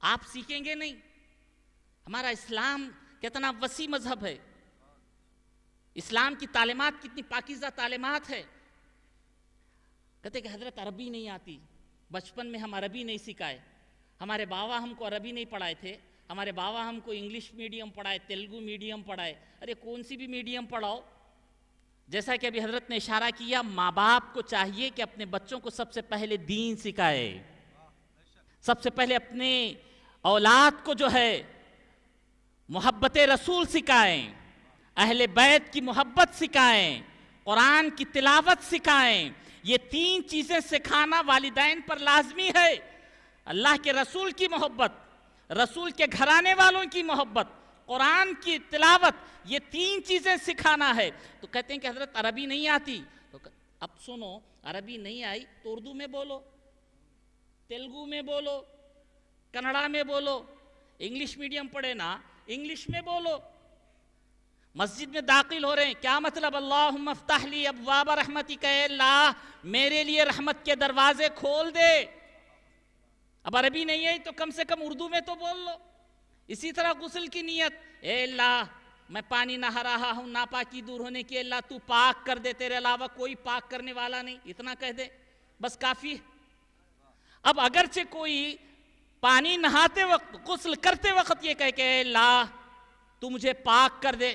آپ سیکھیں گے نہیں۔ ہمارا اسلام کتنا وسیع مذہب ہے، اسلام کی تعلیمات کتنی پاکیزہ تعلیمات ہے۔ کہتے کہ حضرت عربی نہیں آتی، بچپن میں ہم عربی نہیں سکھائے، ہمارے بابا ہم کو عربی نہیں پڑھائے تھے، ہمارے بابا ہم کو انگلش میڈیم پڑھائے، تیلگو میڈیم پڑھائے۔ ارے کون سی بھی میڈیم پڑھاؤ، جیسا کہ ابھی حضرت نے اشارہ کیا، ماں باپ کو چاہیے کہ اپنے بچوں کو سب سے پہلے دین سکھائے، سب سے پہلے اپنے اولاد کو جو ہے محبت رسول سکھائیں، اہل بیت کی محبت سکھائیں، قرآن کی تلاوت سکھائیں. یہ 3 چیزیں سکھانا والدین پر لازمی ہے. اللہ کے رسول کی محبت، رسول کے گھرانے والوں کی محبت، قرآن کی تلاوت، یہ 3 چیزیں سکھانا ہے. تو کہتے ہیں کہ حضرت عربی نہیں آتی. تو اب سنو، عربی نہیں آئی تو اردو میں بولو، تیلگو میں بولو، کنڑا میں بولو. انگلش میڈیم پڑھے نا، انگلش میں بولو. مسجد میں داخل ہو رہے ہیں، کیا مطلب؟ اللہم افتح لی ابواب رحمتک، اے اللہ میرے لیے رحمت کے دروازے کھول دے. اب عربی نہیں ہے تو کم سے کم اردو میں تو بول لو. اسی طرح غسل کی نیت، اے اللہ میں پانی نہا رہا ہوں، ناپاکی دور ہونے کی، اللہ تو پاک کر دے، تیرے علاوہ کوئی پاک کرنے والا نہیں. اتنا کہہ دے بس کافی. اب اگرچہ کوئی پانی نہاتے وقت، غسل کرتے وقت یہ کہے کہ اے اللہ تو مجھے پاک کر دے،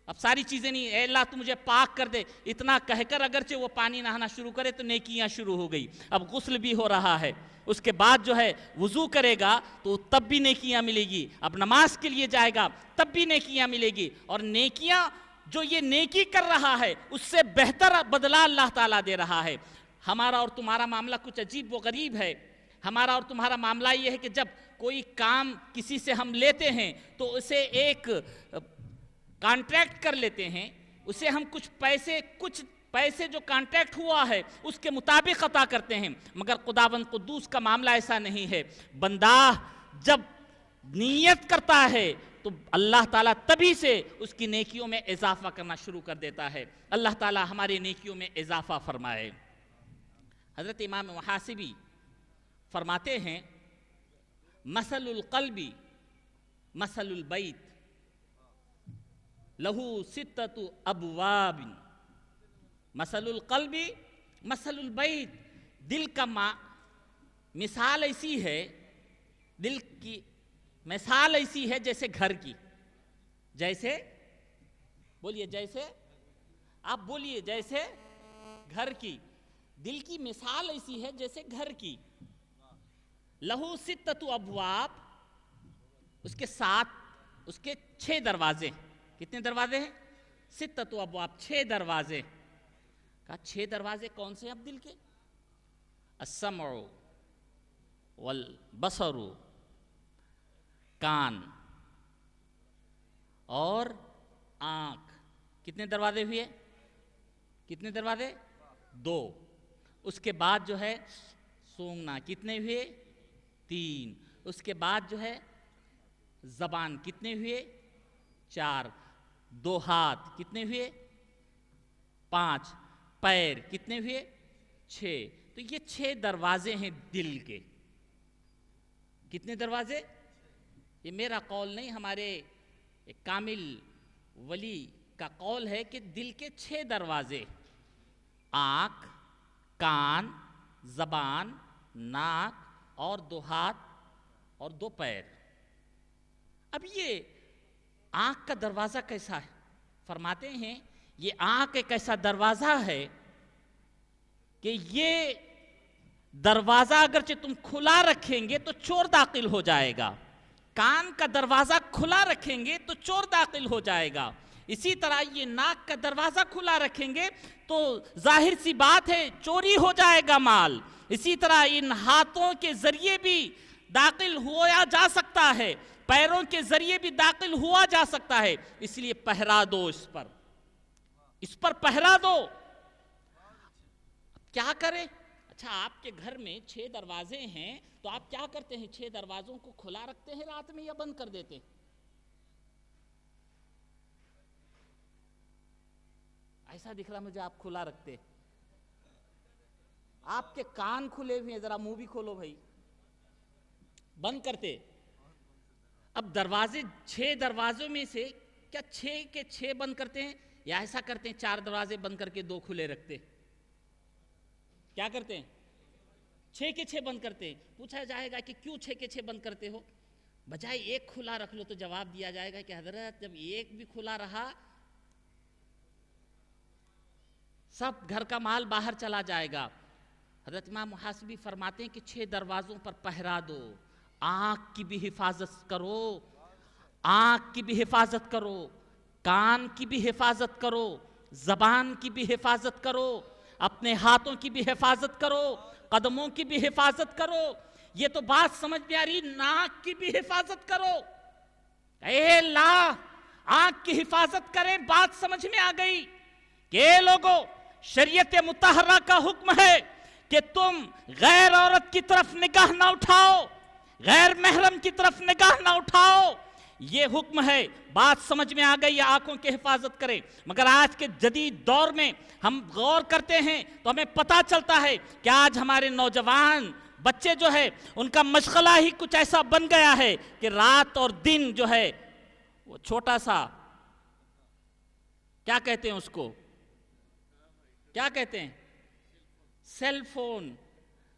اب ساری چیزیں نہیں، اے اللہ تو مجھے پاک کر دے، اتنا کہہ کر اگرچہ وہ پانی نہانا شروع کرے تو نیکیاں شروع ہو گئی. اب غسل بھی ہو رہا ہے، اس کے بعد جو ہے وضو کرے گا تو تب بھی نیکیاں ملے گی. اب نماز کے لیے جائے گا تب بھی نیکیاں ملے گی. اور نیکیاں جو یہ نیکی کر رہا ہے اس سے بہتر بدلہ اللہ تعالیٰ دے رہا ہے. ہمارا اور تمہارا معاملہ کچھ عجیب و غریب ہے. ہمارا اور تمہارا معاملہ یہ ہے کہ جب کوئی کام کسی سے ہم لیتے ہیں تو اسے ایک کانٹریکٹ کر لیتے ہیں، اسے ہم کچھ پیسے جو کانٹریکٹ ہوا ہے اس کے مطابق عطا کرتے ہیں. مگر خداوند قدوس کا معاملہ ایسا نہیں ہے. بندہ جب نیت کرتا ہے تو اللہ تعالیٰ تبھی سے اس کی نیکیوں میں اضافہ کرنا شروع کر دیتا ہے. اللہ تعالیٰ ہماری نیکیوں میں اضافہ فرمائے. حضرت امام محاسبی فرماتے ہیں، مثل القلب مثل البیت لہو ستۃ ابواب. مثل القلب مثل البیت، دل کا مثال ایسی ہے، دل کی مثال ایسی ہے جیسے گھر کی. جیسے بولیے، جیسے آپ بولیے، جیسے گھر کی. دل کی مثال ایسی ہے جیسے گھر کی. لہو ستۃ ابواب، اس کے ساتھ اس کے 6 دروازے. کتنے دروازے ہیں؟ ستۃ ابواب، 6 دروازے. کہا 6 دروازے کون سے اب دل کے؟ السمع والبصر، کان اور آنکھ. کتنے دروازے ہوئے؟ کتنے دروازے؟ 2. اس کے بعد جو ہے سونگنا. کتنے ہوئے؟ 3. اس کے بعد جو ہے زبان. کتنے ہوئے؟ 4. 2 ہاتھ. کتنے ہوئے؟ 5. پیر. کتنے ہوئے؟ 6. تو یہ 6 دروازے ہیں دل کے. کتنے دروازے؟ یہ میرا قول نہیں، ہمارے ایک کامل ولی کا قول ہے کہ دل کے 6 دروازے: آنکھ، کان، زبان، ناک اور 2 ہاتھ اور 2 پیر. اب یہ آنکھ کا دروازہ کیسا ہے؟ فرماتے ہیں یہ آنکھ ایک ایسا دروازہ ہے کہ یہ دروازہ اگرچہ تم کھلا رکھیں گے تو چور داخل ہو جائے گا. کان کا دروازہ کھلا رکھیں گے تو چور داخل ہو جائے گا. اسی طرح یہ ناک کا دروازہ کھلا رکھیں گے تو ظاہر سی بات ہے چوری ہو جائے گا مال. اسی طرح ان ہاتھوں کے ذریعے بھی داخل ہوا جا سکتا ہے، پیروں کے ذریعے بھی داخل ہوا جا سکتا ہے. اس لیے پہرا دو، اس پر پہرا دو. کیا کرے؟ اچھا آپ کے گھر میں 6 دروازے ہیں تو آپ کیا کرتے ہیں؟ 6 دروازوں کو کھلا رکھتے ہیں رات میں یا بند کر دیتے ہیں؟ ایسا دکھ رہا مجھے آپ کھلا رکھتے. آپ کے کان کھلے ہوئے ہیں، ذرا منہ بھی کھولو بھائی. بند کرتے. اب دروازے 6 دروازوں میں سے کیا 6 کے 6 بند کرتے ہیں یا ایسا کرتے ہیں 4 دروازے بند کر کے 2 کھلے رکھتے؟ کیا کرتے ہیں؟ 6 کے 6 بند کرتے ہیں. پوچھا جائے گا کہ کیوں 6 کے 6 بند کرتے ہو؟ بجائے 1 کھلا رکھ لو تو جواب دیا جائے گا کہ حضرت جب 1 بھی کھلا رہا سب گھر کا مال باہر چلا جائے گا. حضرت امام محاسبی فرماتے ہیں کہ 6 دروازوں پر پہرا دو. آنکھ کی بھی حفاظت کرو، آنکھ کی بھی حفاظت کرو، کان کی بھی حفاظت کرو، زبان کی بھی حفاظت کرو، اپنے ہاتھوں کی بھی حفاظت کرو، قدموں کی بھی حفاظت کرو۔ یہ تو بات سمجھ میں آ رہی، ناک کی بھی حفاظت کرو۔ اے اللہ، آنکھ کی حفاظت کریں، بات سمجھ میں آ گئی کہ اے لوگوں، شریعت مطہرہ کا حکم ہے کہ تم غیر عورت کی طرف نگاہ نہ اٹھاؤ، غیر محرم کی طرف نگاہ نہ اٹھاؤ، یہ حکم ہے۔ بات سمجھ میں آ گئی، آنکھوں کی حفاظت کریں۔ مگر آج کے جدید دور میں ہم غور کرتے ہیں تو ہمیں پتہ چلتا ہے کہ آج ہمارے نوجوان بچے جو ہے ان کا مشغلہ ہی کچھ ایسا بن گیا ہے کہ رات اور دن جو ہے وہ چھوٹا سا، کیا کہتے ہیں اس کو، کیا کہتے ہیں، سیل فون،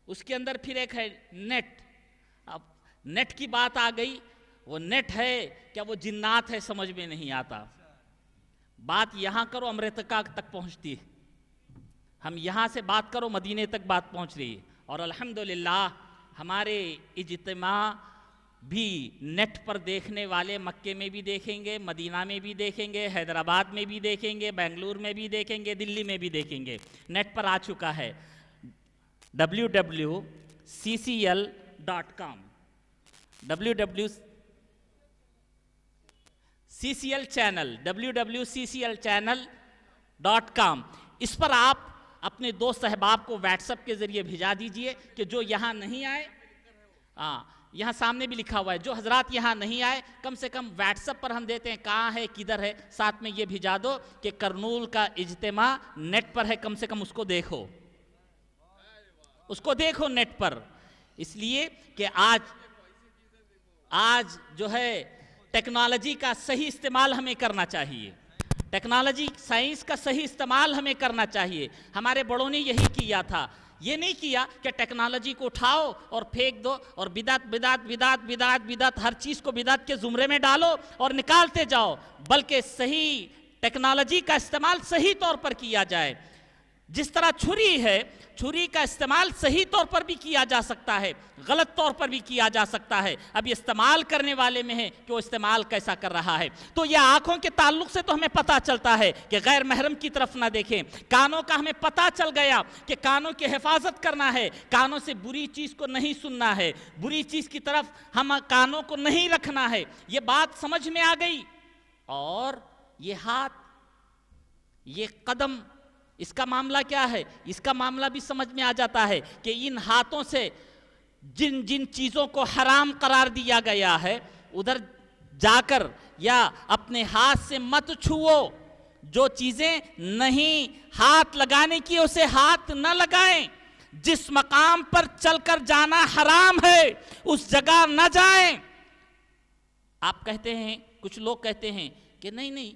اس کے اندر پھر ایک ہے نیٹ۔ اب نیٹ کی بات آ گئی، وہ نیٹ ہے کیا وہ جنات ہے سمجھ میں نہیں آتا۔ بات یہاں کرو امریکہ تک پہنچتی ہے، ہم یہاں سے بات کرو مدینے تک بات پہنچ رہی ہے۔ اور الحمدللہ ہمارے اجتماع بھی نیٹ پر دیکھنے والے مکے میں بھی دیکھیں گے، مدینہ میں بھی دیکھیں گے، حیدرآباد میں بھی دیکھیں گے، بنگلور میں بھی دیکھیں گے، دلی میں بھی دیکھیں گے۔ نیٹ پر آ چکا ہے www.ccl.com، www.ccl.com۔ اس پر آپ اپنے دوست احباب کو واٹس ایپ کے ذریعے بھیجا دیجئے کہ جو یہاں نہیں آئے، یہاں سامنے بھی لکھا ہوا ہے، جو حضرات یہاں نہیں آئے کم سے کم واٹس ایپ پر ہم دیتے ہیں کہاں ہے کدھر ہے، ساتھ میں یہ بھیجا دو کہ کرنول کا اجتماع نیٹ پر ہے، کم سے کم اس کو دیکھو، اس کو دیکھو نیٹ پر۔ اس لیے کہ آج جو ہے ٹیکنالوجی کا صحیح استعمال ہمیں کرنا چاہیے، ٹیکنالوجی سائنس کا صحیح استعمال ہمیں کرنا چاہیے۔ ہمارے بڑوں نے یہی کیا تھا، یہ نہیں کیا کہ ٹیکنالوجی کو اٹھاؤ اور پھینک دو اور بدعت بدعت بدعت بدعت بدعت، ہر چیز کو بدعت کے زمرے میں ڈالو اور نکالتے جاؤ، بلکہ صحیح ٹیکنالوجی کا استعمال صحیح طور پر کیا جائے۔ جس طرح چھری ہے، چھری کا استعمال صحیح طور پر بھی کیا جا سکتا ہے، غلط طور پر بھی کیا جا سکتا ہے، اب یہ استعمال کرنے والے میں ہے کہ وہ استعمال کیسا کر رہا ہے۔ تو یہ آنکھوں کے تعلق سے تو ہمیں پتہ چلتا ہے کہ غیر محرم کی طرف نہ دیکھیں، کانوں کا ہمیں پتہ چل گیا کہ کانوں کی حفاظت کرنا ہے، کانوں سے بری چیز کو نہیں سننا ہے، بری چیز کی طرف ہم کانوں کو نہیں رکھنا ہے، یہ بات سمجھ میں آ گئی۔ اور یہ ہاتھ، یہ قدم، اس کا معاملہ کیا ہے؟ اس کا معاملہ بھی سمجھ میں آ جاتا ہے کہ ان ہاتھوں سے جن جن چیزوں کو حرام قرار دیا گیا ہے ادھر جا کر یا اپنے ہاتھ سے مت چھوؤ، جو چیزیں نہیں ہاتھ لگانے کی اسے ہاتھ نہ لگائیں، جس مقام پر چل کر جانا حرام ہے اس جگہ نہ جائیں۔ آپ کہتے ہیں، کچھ لوگ کہتے ہیں کہ نہیں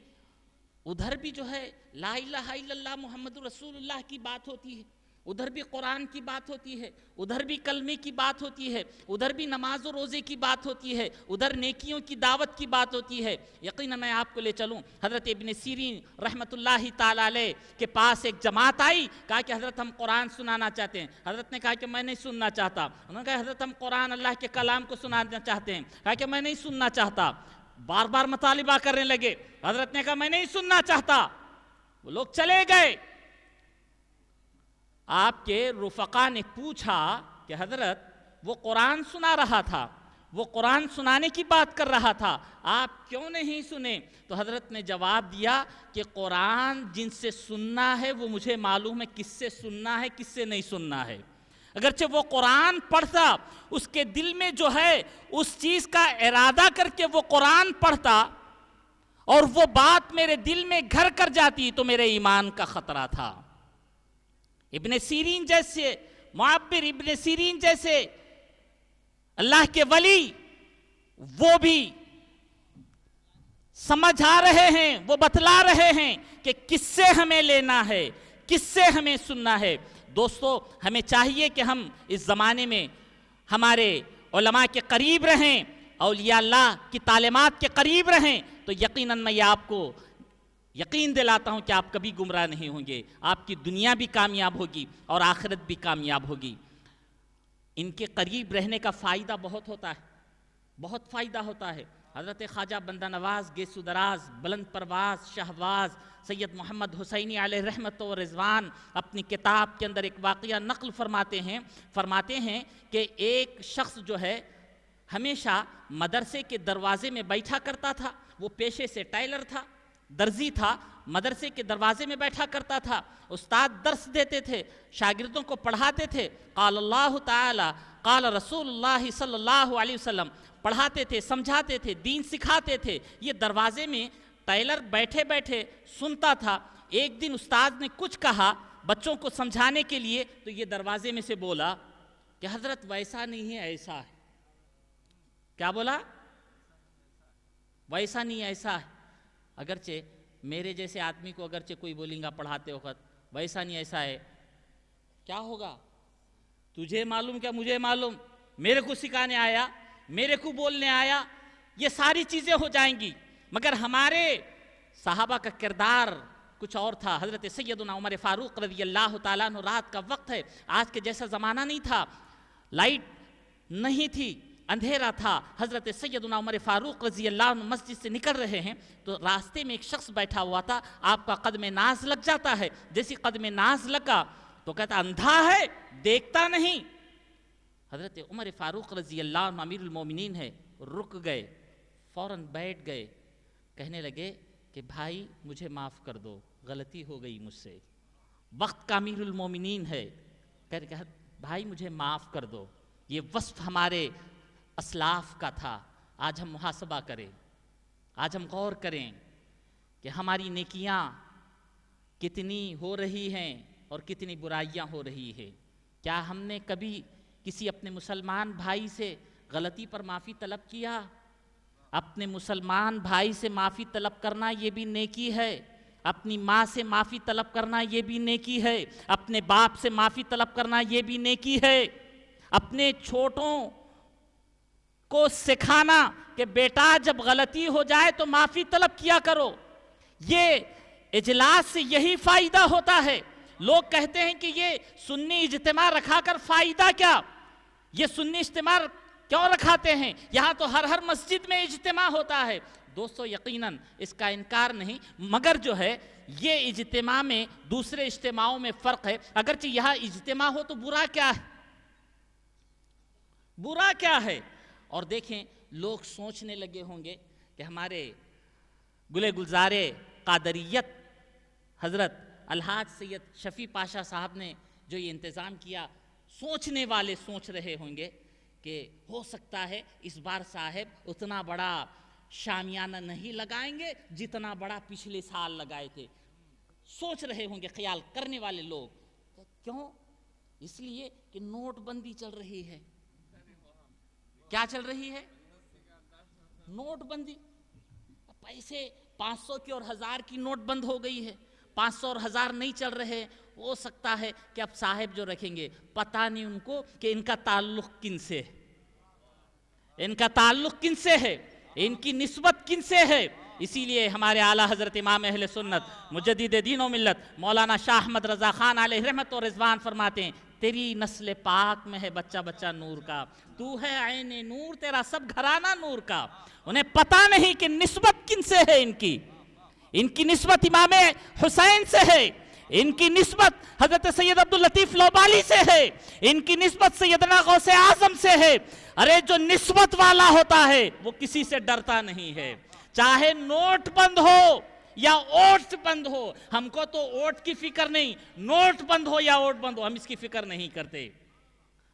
ادھر بھی جو ہے لا الہ الا اللہ محمد رسول اللہ کی بات ہوتی ہے، ادھر بھی قرآن کی بات ہوتی ہے، ادھر بھی کلمے کی بات ہوتی ہے، ادھر بھی نماز و روزے کی بات ہوتی ہے، ادھر نیکیوں کی دعوت کی بات ہوتی ہے۔ یقیناً میں آپ کو لے چلوں، حضرت ابن سیرین رحمت اللہ تعالیٰ علیہ کے پاس ایک جماعت آئی، کہا کہ حضرت ہم قرآن سنانا چاہتے ہیں۔ حضرت نے کہا کہ میں نہیں سننا چاہتا۔ انہوں نے کہا حضرت ہم قرآن اللہ کے کلام کو سنانا چاہتے ہیں۔ کہا کہ میں نہیں سننا چاہتا۔ بار بار مطالبہ کرنے لگے، حضرت نے کہا میں نہیں سننا چاہتا۔ وہ لوگ چلے گئے۔ آپ کے رفقا نے پوچھا کہ حضرت وہ قرآن سنا رہا تھا، وہ قرآن سنانے کی بات کر رہا تھا، آپ کیوں نہیں سنے؟ تو حضرت نے جواب دیا کہ قرآن جن سے سننا ہے وہ مجھے معلوم ہے کس سے سننا ہے کس سے نہیں سننا ہے۔ اگرچہ وہ قرآن پڑھتا، اس کے دل میں جو ہے اس چیز کا ارادہ کر کے وہ قرآن پڑھتا اور وہ بات میرے دل میں گھر کر جاتی تو میرے ایمان کا خطرہ تھا۔ ابن سیرین جیسے معبر، ابن سیرین جیسے اللہ کے ولی، وہ بھی سمجھ آ رہے ہیں، وہ بتلا رہے ہیں کہ کس سے ہمیں لینا ہے، کس سے ہمیں سننا ہے۔ دوستو، ہمیں چاہیے کہ ہم اس زمانے میں ہمارے علماء کے قریب رہیں، اولیاء اللہ کی تعلیمات کے قریب رہیں، تو یقیناً میں آپ کو یقین دلاتا ہوں کہ آپ کبھی گمراہ نہیں ہوں گے، آپ کی دنیا بھی کامیاب ہوگی اور آخرت بھی کامیاب ہوگی۔ ان کے قریب رہنے کا فائدہ بہت ہوتا ہے۔ بہت فائدہ ہوتا ہے۔ حضرت خواجہ بندہ نواز گیسو دراز بلند پرواز شہباز سید محمد حسینی علیہ رحمت و رضوان اپنی کتاب کے اندر ایک واقعہ نقل فرماتے ہیں کہ ایک شخص جو ہے ہمیشہ مدرسے کے دروازے میں بیٹھا کرتا تھا۔ وہ پیشے سے ٹیلر تھا، درزی تھا، مدرسے کے دروازے میں بیٹھا کرتا تھا۔ استاد درس دیتے تھے، شاگردوں کو پڑھاتے تھے، قال اللہ تعالی قال رسول اللہ صلی اللہ علیہ وسلم پڑھاتے تھے، سمجھاتے تھے، دین سکھاتے تھے۔ یہ دروازے میں ٹیلر بیٹھے بیٹھے سنتا تھا۔ ایک دن استاد نے کچھ کہا بچوں کو سمجھانے کے لیے، تو یہ دروازے میں سے بولا کہ حضرت ویسا نہیں ہے ایسا ہے۔ کیا بولا؟ ویسا نہیں ایسا ہے۔ اگرچہ میرے جیسے آدمی کو اگرچہ کوئی بولیں گا پڑھاتے وقت ویسا نہیں ایسا ہے، کیا ہوگا؟ تجھے معلوم کیا مجھے معلوم، میرے کو سکھانے آیا، میرے کو بولنے آیا، یہ ساری چیزیں ہو جائیں گی۔ مگر ہمارے صحابہ کا کردار کچھ اور تھا۔ حضرت سیدنا عمر فاروق رضی اللہ تعالیٰ عنہ، رات کا وقت ہے، آج کے جیسا زمانہ نہیں تھا، لائٹ نہیں تھی، اندھیرا تھا۔ حضرت سیدنا عمر فاروق رضی اللہ عنہ مسجد سے نکل رہے ہیں تو راستے میں ایک شخص بیٹھا ہوا تھا۔ آپ کا قدم ناز لگ جاتا ہے، جیسی قدم ناز لگا تو کہتا اندھا ہے دیکھتا نہیں۔ حضرت عمر فاروق رضی اللہ عنہ امیر المومنین ہے، رک گئے، فوراً بیٹھ گئے، کہنے لگے کہ بھائی مجھے معاف کر دو، غلطی ہو گئی مجھ سے، وقت کا امیر المومنین ہے، کہ بھائی مجھے معاف کر دو۔ یہ وصف ہمارے اسلاف کا تھا۔ آج ہم محاسبہ کریں، آج ہم غور کریں کہ ہماری نیکیاں کتنی ہو رہی ہیں اور کتنی برائیاں ہو رہی ہیں۔ کیا ہم نے کبھی کسی اپنے مسلمان بھائی سے غلطی پر معافی طلب کیا؟ اپنے مسلمان بھائی سے معافی طلب کرنا یہ بھی نیکی ہے، اپنی ماں سے معافی طلب کرنا یہ بھی نیکی ہے، اپنے باپ سے معافی طلب کرنا یہ بھی نیکی ہے، اپنے چھوٹوں کو سکھانا کہ بیٹا جب غلطی ہو جائے تو معافی طلب کیا کرو۔ یہ اجلاس سے یہی فائدہ ہوتا ہے۔ لوگ کہتے ہیں کہ یہ سنی اجتماع رکھا کر فائدہ کیا؟ یہ سنی اجتماع کیوں رکھاتے ہیں؟ یہاں تو ہر مسجد میں اجتماع ہوتا ہے۔ دوستو یقیناً اس کا انکار نہیں، مگر جو ہے یہ اجتماع میں دوسرے اجتماعوں میں فرق ہے۔ اگرچہ یہاں اجتماع ہو تو برا کیا ہے؟ برا کیا ہے؟ اور دیکھیں لوگ سوچنے لگے ہوں گے کہ ہمارے گلے گلزارے قادریت حضرت الحاج سید شفیع پاشا صاحب نے جو یہ انتظام کیا، سوچنے والے سوچ رہے ہوں گے کہ ہو سکتا ہے اس بار صاحب اتنا بڑا شامیانہ نہیں لگائیں گے جتنا بڑا پچھلے سال لگائے تھے۔ سوچ رہے ہوں گے خیال کرنے والے لوگ، کیوں؟ اس لیے کہ نوٹ بندی چل رہی ہے۔ کیا چل رہی ہے؟ نوٹ بندی۔ پیسے 500 کی اور 1000 کی نوٹ بند ہو گئی ہے، 500 اور 1000 نہیں چل رہے۔ ہو سکتا ہے کہ اب صاحب جو رکھیں گے پتہ نہیں ان کو کہ ان کا تعلق کن سے ہے، ان کا تعلق کن سے ہے، ان کی نسبت کن سے ہے۔ اسی لیے ہمارے اعلیٰ حضرت امام اہل سنت مجدد دین و ملت مولانا شاہ احمد رضا خان علیہ رحمت و رضوان فرماتے ہیں تیری نسل پاک میں ہے بچہ بچہ نور کا، تو ہے عین نور، تیرا سب گھرانہ نور کا۔ انہیں پتہ نہیں کہ نسبت کن سے ہے ان کی نسبت امام حسین سے ہے، ان کی نسبت حضرت سید عبداللطیف لوبالی سے ہے، ان کی نسبت سیدنا غوث اعظم سے ہے۔ ارے جو نسبت والا ہوتا ہے وہ کسی سے ڈرتا نہیں ہے، چاہے نوٹ بند ہو یا اوٹ بند ہو۔ ہم کو تو اوٹ کی فکر نہیں، نوٹ بند ہو یا اوٹ بند ہو ہم اس کی فکر نہیں کرتے۔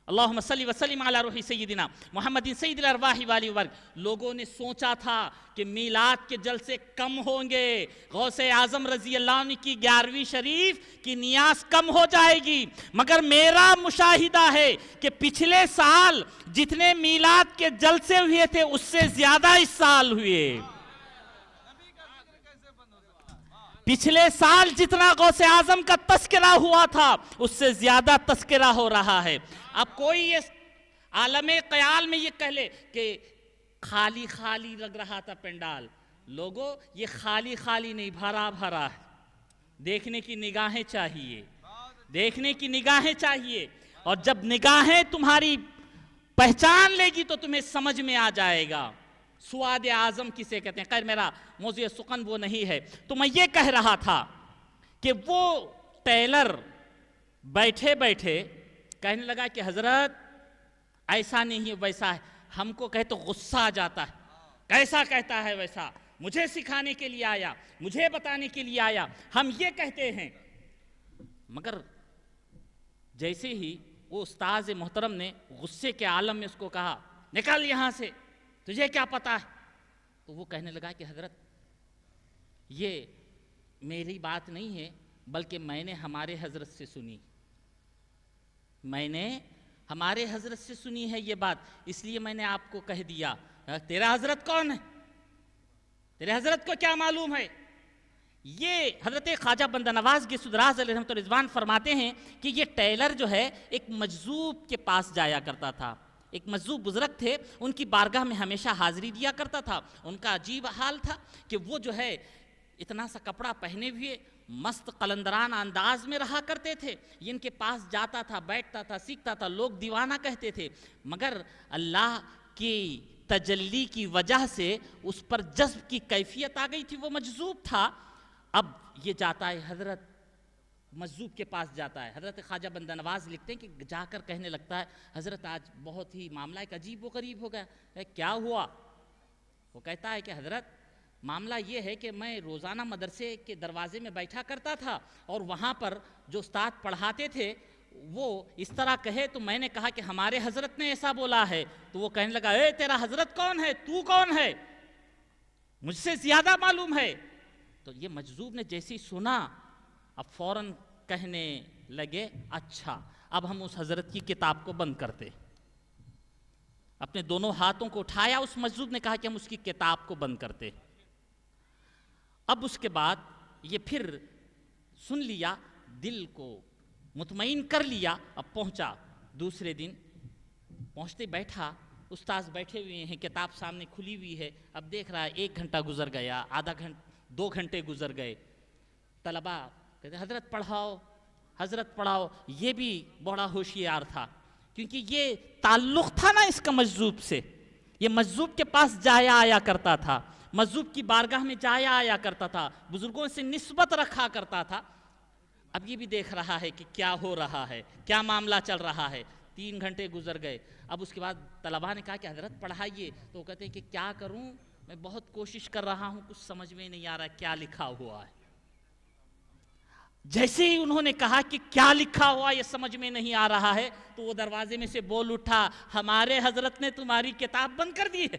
اللہم صلی وسلم علی روح سیدنا محمد سید الارواح والی وبرک۔ لوگوں نے سوچا تھا کہ میلاد کے جلسے کم ہوں گے، غوث اعظم رضی اللہ عنہ کی 11ویں شریف کی نیاز کم ہو جائے گی، مگر میرا مشاہدہ ہے کہ پچھلے سال جتنے میلاد کے جلسے ہوئے تھے اس سے زیادہ اس سال ہوئے۔ پچھلے سال جتنا غوث اعظم کا تذکرہ ہوا تھا اس سے زیادہ تذکرہ ہو رہا ہے۔ اب کوئی یہ عالم قیال میں یہ کہہ لے کہ خالی خالی لگ رہا تھا پنڈال، لوگوں یہ خالی خالی نہیں، بھرا بھرا ہے۔ دیکھنے کی نگاہیں چاہیے، دیکھنے کی نگاہیں چاہیے، اور جب نگاہیں تمہاری پہچان لے گی تو تمہیں سمجھ میں آ جائے گا سواد اعظم کسے کہتے ہیں. خیر میرا موضوع سخن وہ نہیں ہے. تو میں یہ کہہ رہا تھا کہ وہ ٹیلر بیٹھے بیٹھے کہنے لگا کہ حضرت ایسا نہیں ہے ویسا ہے. ہم کو کہے تو غصہ آ جاتا ہے, کیسا کہتا ہے ویسا, مجھے سکھانے کے لیے آیا, مجھے بتانے کے لیے آیا, ہم یہ کہتے ہیں. مگر جیسے ہی وہ استاذ محترم نے غصے کے عالم میں اس کو کہا نکل یہاں سے, تجھے کیا پتا ہے, تو وہ کہنے لگا کہ حضرت یہ میری بات نہیں ہے بلکہ میں نے ہمارے حضرت سے سنی, میں نے ہمارے حضرت سے سنی ہے یہ بات, اس لیے میں نے آپ کو کہہ دیا. تیرا حضرت کون ہے, تیرے حضرت کو کیا معلوم ہے. یہ حضرت خواجہ بندہ نواز گیسودراز علیہ رحمۃ رضوان فرماتے ہیں کہ یہ ٹیلر جو ہے ایک مجذوب کے پاس جایا کرتا تھا. ایک مجذوب بزرگ تھے, ان کی بارگاہ میں ہمیشہ حاضری دیا کرتا تھا. ان کا عجیب حال تھا کہ وہ جو ہے اتنا سا کپڑا پہنے ہوئے مست قلندران انداز میں رہا کرتے تھے. یہ ان کے پاس جاتا تھا, بیٹھتا تھا, سیکھتا تھا, لوگ دیوانہ کہتے تھے. مگر اللہ کی تجلی کی وجہ سے اس پر جذب کی کیفیت آ گئی تھی, وہ مجذوب تھا. اب یہ جاتا ہے حضرت مجذوب کے پاس جاتا ہے. حضرت خواجہ بندہ نواز لکھتے ہیں کہ جا کر کہنے لگتا ہے حضرت آج بہت ہی معاملہ ایک عجیب و غریب ہو گیا. کیا ہوا؟ وہ کہتا ہے کہ حضرت معاملہ یہ ہے کہ میں روزانہ مدرسے کے دروازے میں بیٹھا کرتا تھا اور وہاں پر جو استاد پڑھاتے تھے وہ اس طرح کہے تو میں نے کہا کہ ہمارے حضرت نے ایسا بولا ہے. تو وہ کہنے لگا اے تیرا حضرت کون ہے, تو کون ہے, مجھ سے زیادہ معلوم ہے. تو یہ مجذوب نے جیسے ہی سنا اب فوراً کہنے لگے اچھا اب ہم اس حضرت کی کتاب کو بند کرتے. اپنے دونوں ہاتھوں کو اٹھایا, اس مجذوب نے کہا کہ ہم اس کی کتاب کو بند کرتے. اب اس کے بعد یہ پھر سن لیا, دل کو مطمئن کر لیا. اب پہنچا دوسرے دن, پہنچتے بیٹھا, استاذ بیٹھے ہوئے ہیں, کتاب سامنے کھلی ہوئی ہے. اب دیکھ رہا ہے 1 گھنٹہ گزر گیا, آدھا گھنٹہ, 2 گھنٹے گزر گئے. طلبہ کہتے حضرت پڑھاؤ, حضرت پڑھاؤ. یہ بھی بڑا ہوشیار تھا کیونکہ یہ تعلق تھا نا اس کا مجذوب سے. یہ مجذوب کے پاس جایا آیا کرتا تھا, مجذوب کی بارگاہ میں جایا آیا کرتا تھا, بزرگوں سے نسبت رکھا کرتا تھا. اب یہ بھی دیکھ رہا ہے کہ کیا ہو رہا ہے, کیا معاملہ چل رہا ہے. 3 گھنٹے گزر گئے. اب اس کے بعد طلبہ نے کہا کہ حضرت پڑھائیے. تو وہ کہتے ہیں کہ کیا کروں, میں بہت کوشش کر رہا ہوں, کچھ سمجھ میں نہیں آ رہا کیا لکھا ہوا ہے. جیسے ہی انہوں نے کہا کہ کیا لکھا ہوا یہ سمجھ میں نہیں آ رہا ہے, تو وہ دروازے میں سے بول اٹھا ہمارے حضرت نے تمہاری کتاب بند کر دی ہے,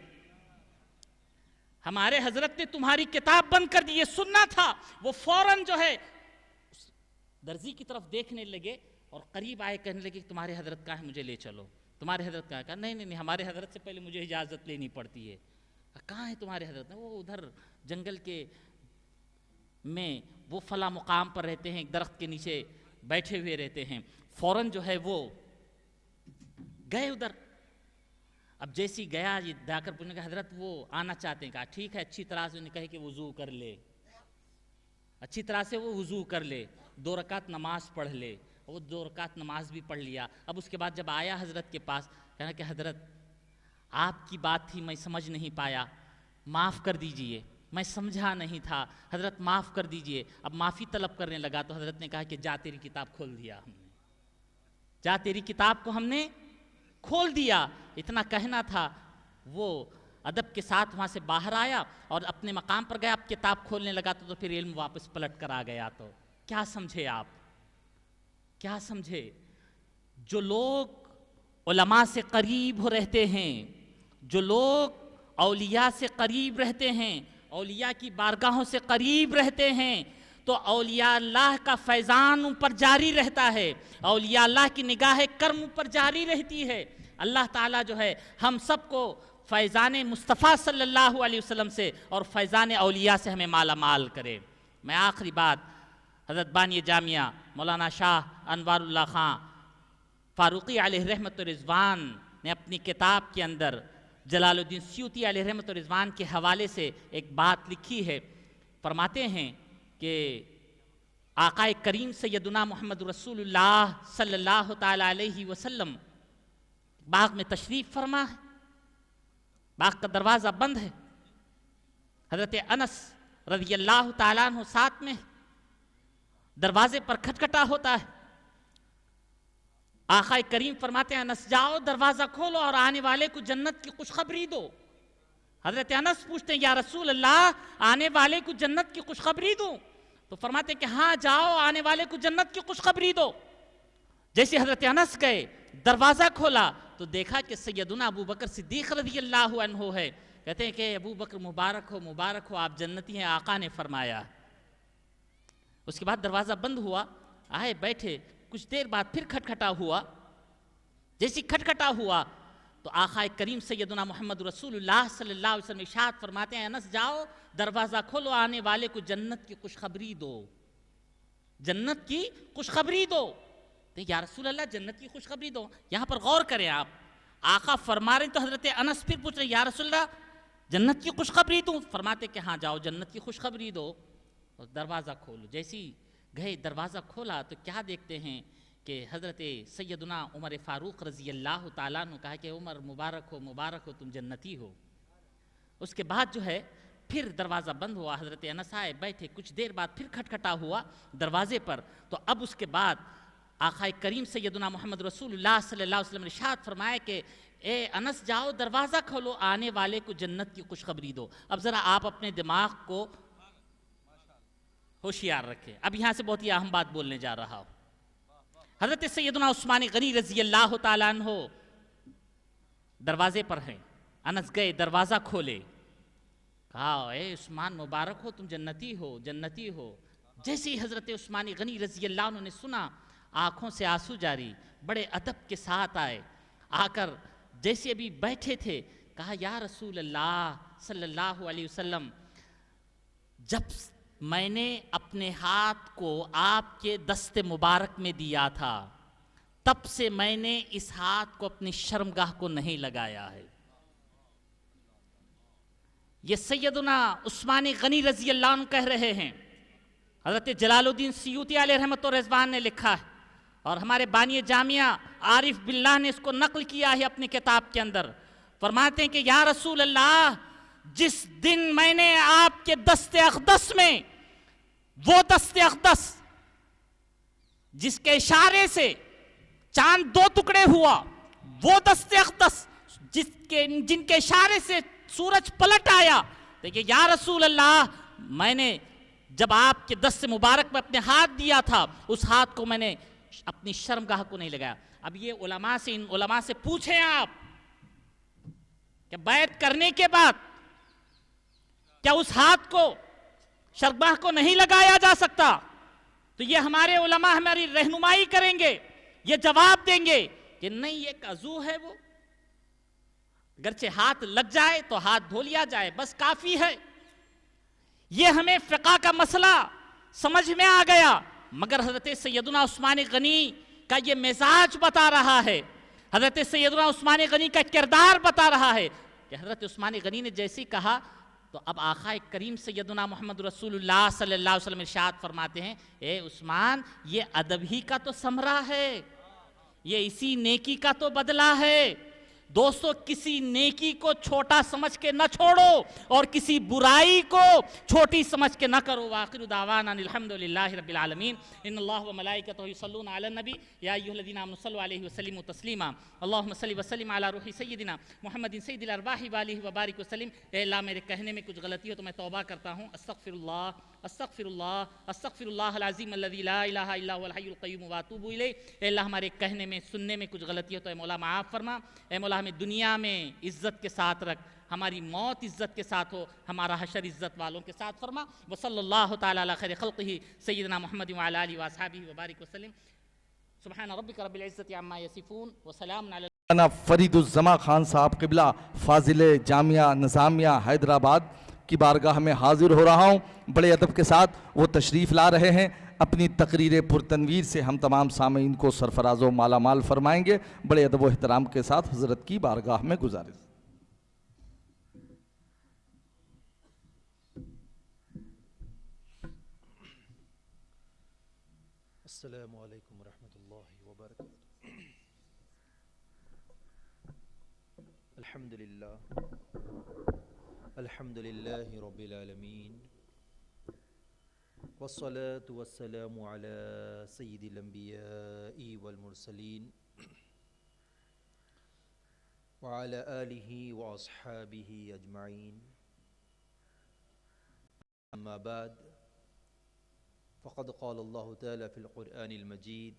ہمارے حضرت نے تمہاری کتاب بند کر دی. یہ سننا تھا. وہ فوراً جو ہے درزی کی طرف دیکھنے لگے اور قریب آئے, کہنے لگے کہ تمہارے حضرت کہاں ہے, مجھے لے چلو. تمہارے حضرت کہاں؟ کہا نہیں نہیں نہیں, ہمارے حضرت سے پہلے مجھے اجازت لینی پڑتی ہے. کہاں ہے تمہارے حضرت؟ وہ ادھر جنگل کے میں وہ فلاں مقام پر رہتے ہیں, ایک درخت کے نیچے بیٹھے ہوئے رہتے ہیں. فوراً جو ہے وہ گئے ادھر. اب جیسی گیا یہ جا کر پوچھنے کا حضرت وہ آنا چاہتے ہیں. کہا ٹھیک ہے, اچھی طرح سے انہیں کہے کہ وضو کر لے, اچھی طرح سے وہ وضو کر لے, 2 رکعت نماز پڑھ لے. وہ 2 رکعت نماز بھی پڑھ لیا. اب اس کے بعد جب آیا حضرت کے پاس, کہنا کہ حضرت آپ کی بات تھی میں سمجھ نہیں پایا, معاف کر دیجئے, میں سمجھا نہیں تھا, حضرت معاف کر دیجئے. اب معافی طلب کرنے لگا تو حضرت نے کہا کہ جا تیری کتاب کھول دیا ہم نے, جا تیری کتاب کو ہم نے کھول دیا. اتنا کہنا تھا. وہ ادب کے ساتھ وہاں سے باہر آیا اور اپنے مقام پر گیا. اب کتاب کھولنے لگا تو پھر علم واپس پلٹ کر آ گیا. تو کیا سمجھے آپ, کیا سمجھے؟ جو لوگ علماء سے قریب ہو رہتے ہیں, جو لوگ اولیاء سے قریب رہتے ہیں, اولیاء کی بارگاہوں سے قریب رہتے ہیں, تو اولیاء اللہ کا فیضان ان پر جاری رہتا ہے, اولیاء اللہ کی نگاہ کرم ان پر جاری رہتی ہے. اللہ تعالیٰ جو ہے ہم سب کو فیضان مصطفیٰ صلی اللہ علیہ وسلم سے اور فیضان اولیاء سے ہمیں مالا مال کرے. میں آخری بات, حضرت بانی جامعہ مولانا شاہ انوار اللہ خان فاروقی علیہ رحمت رضوان نے اپنی کتاب کے اندر جلال الدین سیوطی علیہ رحمت رضوان کے حوالے سے ایک بات لکھی ہے. فرماتے ہیں کہ آقا کریم سیدنا محمد رسول اللہ صلی اللہ تعالیٰ علیہ وسلم باغ میں تشریف فرما ہے، باغ کا دروازہ بند ہے، حضرت انس رضی اللہ تعالیٰ عنہ ساتھ میں دروازے پر کھٹکھٹا ہوتا ہے، آقا کریم فرماتے ہیں انس جاؤ دروازہ کھولو اور آنے والے کو جنت کی خوشخبری دو۔ حضرت انس پوچھتے ہیں یا رسول اللہ آنے والے کو جنت کی خوشخبری دوں؟ تو فرماتے ہیں کہ ہاں جاؤ آنے والے کو جنت کی خوشخبری دو۔ جیسے حضرت انس گئے دروازہ کھولا تو دیکھا کہ سیدنا ابو بکر صدیق رضی اللہ عنہ ہے، کہتے ہیں کہ ابو بکر مبارک ہو آپ جنتی ہیں، آقا نے فرمایا۔ اس کے بعد دروازہ بند ہوا، آئے بیٹھے، کچھ دیر بعد پھر کھٹکھٹا ہوا، جیسی کھٹکھٹا ہوا تو آقا کریم سیدنا محمد رسول اللہ صلی اللہ علیہ وسلم ارشاد فرماتے ہیں انس جاؤ دروازہ کھولو آنے والے کو جنت کی خوشخبری دو، جنت کی خوشخبری دو۔ تو یا رسول اللہ جنت کی خوشخبری دو، یہاں پر غور کریں آپ، آقا فرما رہے ہیں تو حضرت انس پھر پوچھ رہے ہیں یا رسول اللہ جنت کی خوشخبری دوں؟ فرماتے کہ ہاں جاؤ جنت کی خوشخبری دو اور دروازہ کھولو۔ جیسی گئے دروازہ کھولا تو کیا دیکھتے ہیں کہ حضرت سیدنا عمر فاروق رضی اللہ تعالیٰ نے کہا کہ عمر مبارک ہو تم جنتی ہو۔ اس کے بعد جو ہے پھر دروازہ بند ہوا، حضرت انس آئے بیٹھے، کچھ دیر بعد پھر کھٹکھٹا ہوا دروازے پر، تو اب اس کے بعد آقا کریم سیدنا محمد رسول اللہ صلی اللہ علیہ وسلم نے ارشاد فرمایا کہ اے انس جاؤ دروازہ کھولو آنے والے کو جنت کی خوشخبری دو۔ اب ذرا آپ اپنے دماغ کو ہوشیار رکھیں، اب یہاں سے بہت ہی اہم بات بولنے جا رہا ہوں۔ حضرت سیدنا عثمان غنی رضی اللہ تعالیٰ عنہ دروازے پر ہیں، انس گئے دروازہ کھولے، کہا اے عثمان مبارک ہو تم جنتی ہو۔ جیسے ہی حضرت عثمان غنی رضی اللہ عنہ نے سنا آنکھوں سے آنسو جاری، بڑے ادب کے ساتھ آئے، آ کر جیسے ابھی بیٹھے تھے کہا یا رسول اللہ صلی اللہ علیہ وسلم جب میں نے اپنے ہاتھ کو آپ کے دست مبارک میں دیا تھا تب سے میں نے اس ہاتھ کو اپنی شرمگاہ کو نہیں لگایا ہے۔ یہ سیدنا عثمان غنی رضی اللہ عنہ کہہ رہے ہیں، حضرت جلال الدین سیوطی علیہ رحمت و رضوان نے لکھا ہے اور ہمارے بانی جامعہ عارف باللہ نے اس کو نقل کیا ہے اپنی کتاب کے اندر، فرماتے ہیں کہ یا رسول اللہ جس دن میں نے آپ کے دست اقدس میں، وہ دست اقدس جس کے اشارے سے چاند دو ٹکڑے ہوا، وہ دست اقدس جن کے اشارے سے سورج پلٹ آیا، دیکھیں یا رسول اللہ میں نے جب آپ کے دست مبارک میں اپنے ہاتھ دیا تھا اس ہاتھ کو میں نے اپنی شرمگاہ کو نہیں لگایا۔ اب یہ ان علماء سے پوچھیں آپ کہ بیعت کرنے کے بعد کیا اس ہاتھ کو شرمگاہ کو نہیں لگایا جا سکتا؟ تو یہ ہمارے علماء ہماری رہنمائی کریں گے، یہ جواب دیں گے کہ نہیں ایک عضو ہے، وہ اگرچہ ہاتھ لگ جائے تو ہاتھ دھو لیا جائے بس کافی ہے۔ یہ ہمیں فقہ کا مسئلہ سمجھ میں آ گیا، مگر حضرت سیدنا عثمان غنی کا یہ مزاج بتا رہا ہے، حضرت سیدنا عثمان غنی کا کردار بتا رہا ہے کہ حضرت عثمان غنی نے جیسی کہا تو اب آقا کریم سیدنا محمد رسول اللہ صلی اللہ علیہ وسلم ارشاد فرماتے ہیں اے عثمان یہ ادب ہی کا تو ثمرہ ہے، یہ اسی نیکی کا تو بدلہ ہے۔ دوستو کسی نیکی کو چھوٹا سمجھ کے نہ چھوڑو اور کسی برائی کو چھوٹی سمجھ کے نہ کرو۔ وآخر دعوانا الحمدللہ رب العالمین۔ ان اللہ و ملائکتہ یصلون علی النبی یا ایھا الذین آمنوا صلوا علیہ وسلموا تسلیما۔ اللہم صل وسلم علی روح سیدنا محمد سید الارواح والہ وبارک وسلم۔ اے اللہ میرے کہنے میں کچھ غلطی ہو تو میں توبہ کرتا ہوں، استغفر اللہ العظیم الذی لا الہ الا هو الحی القیوم واتوب الیہ۔ اے اللہ ہمارے کہنے میں سننے میں کچھ غلطی ہو تو اے مولا معاف فرما، اے مولا ہمیں دنیا میں عزت کے ساتھ رکھ، ہماری موت عزت کے ساتھ ہو، ہمارا حشر عزت والوں کے ساتھ فرما۔ وصلی اللہ تعالی علی خیر خلقہ سیدنا محمد وعلی آلہ واصحابہ وبارک وسلم۔ سبحان ربک رب العزت عما یصفون وسلام علی مولانا فرید الزما خان صاحب قبلہ فاضل جامعہ نظامیہ حیدرآباد کی بارگاہ میں حاضر ہو رہا ہوں۔ بڑے ادب کے ساتھ وہ تشریف لا رہے ہیں، اپنی تقریر پرتنویر سے ہم تمام سامعین کو سرفراز و مالا مال فرمائیں گے۔ بڑے ادب و احترام کے ساتھ حضرت کی بارگاہ میں گزارش۔ السلام علیکم ورحمۃ اللہ وبرکاتہ۔ الحمد لله رب العالمين والصلاة والسلام على سيد الأنبياء والمرسلين وعلى آله وأصحابه أجمعين. أما بعد، فقد قال الله تعالى في القرآن المجيد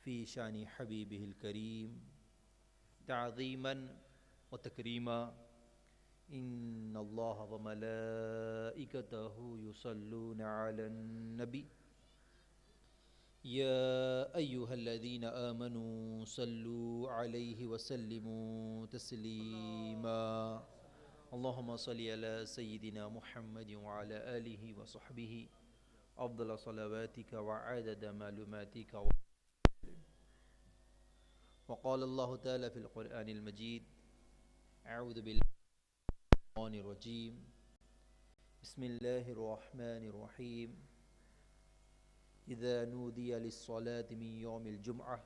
في شأن حبيبه الكريم تعظيما وتكريما: إن الله وملائكته يصلون على النبي يا أيها الذين آمنوا صلوا عليه وسلموا تسليما. اللهم صل على سيدنا محمد وعلى آله وصحبه أفضل صلواتك وعدد معلوماتك. وقال الله تعالى في القرآن المجيد: أعوذ بالله من الشيطان الرجيم، بسم الله الرحمن الرحيم. إذا نودي للصلاة من يوم الجمعة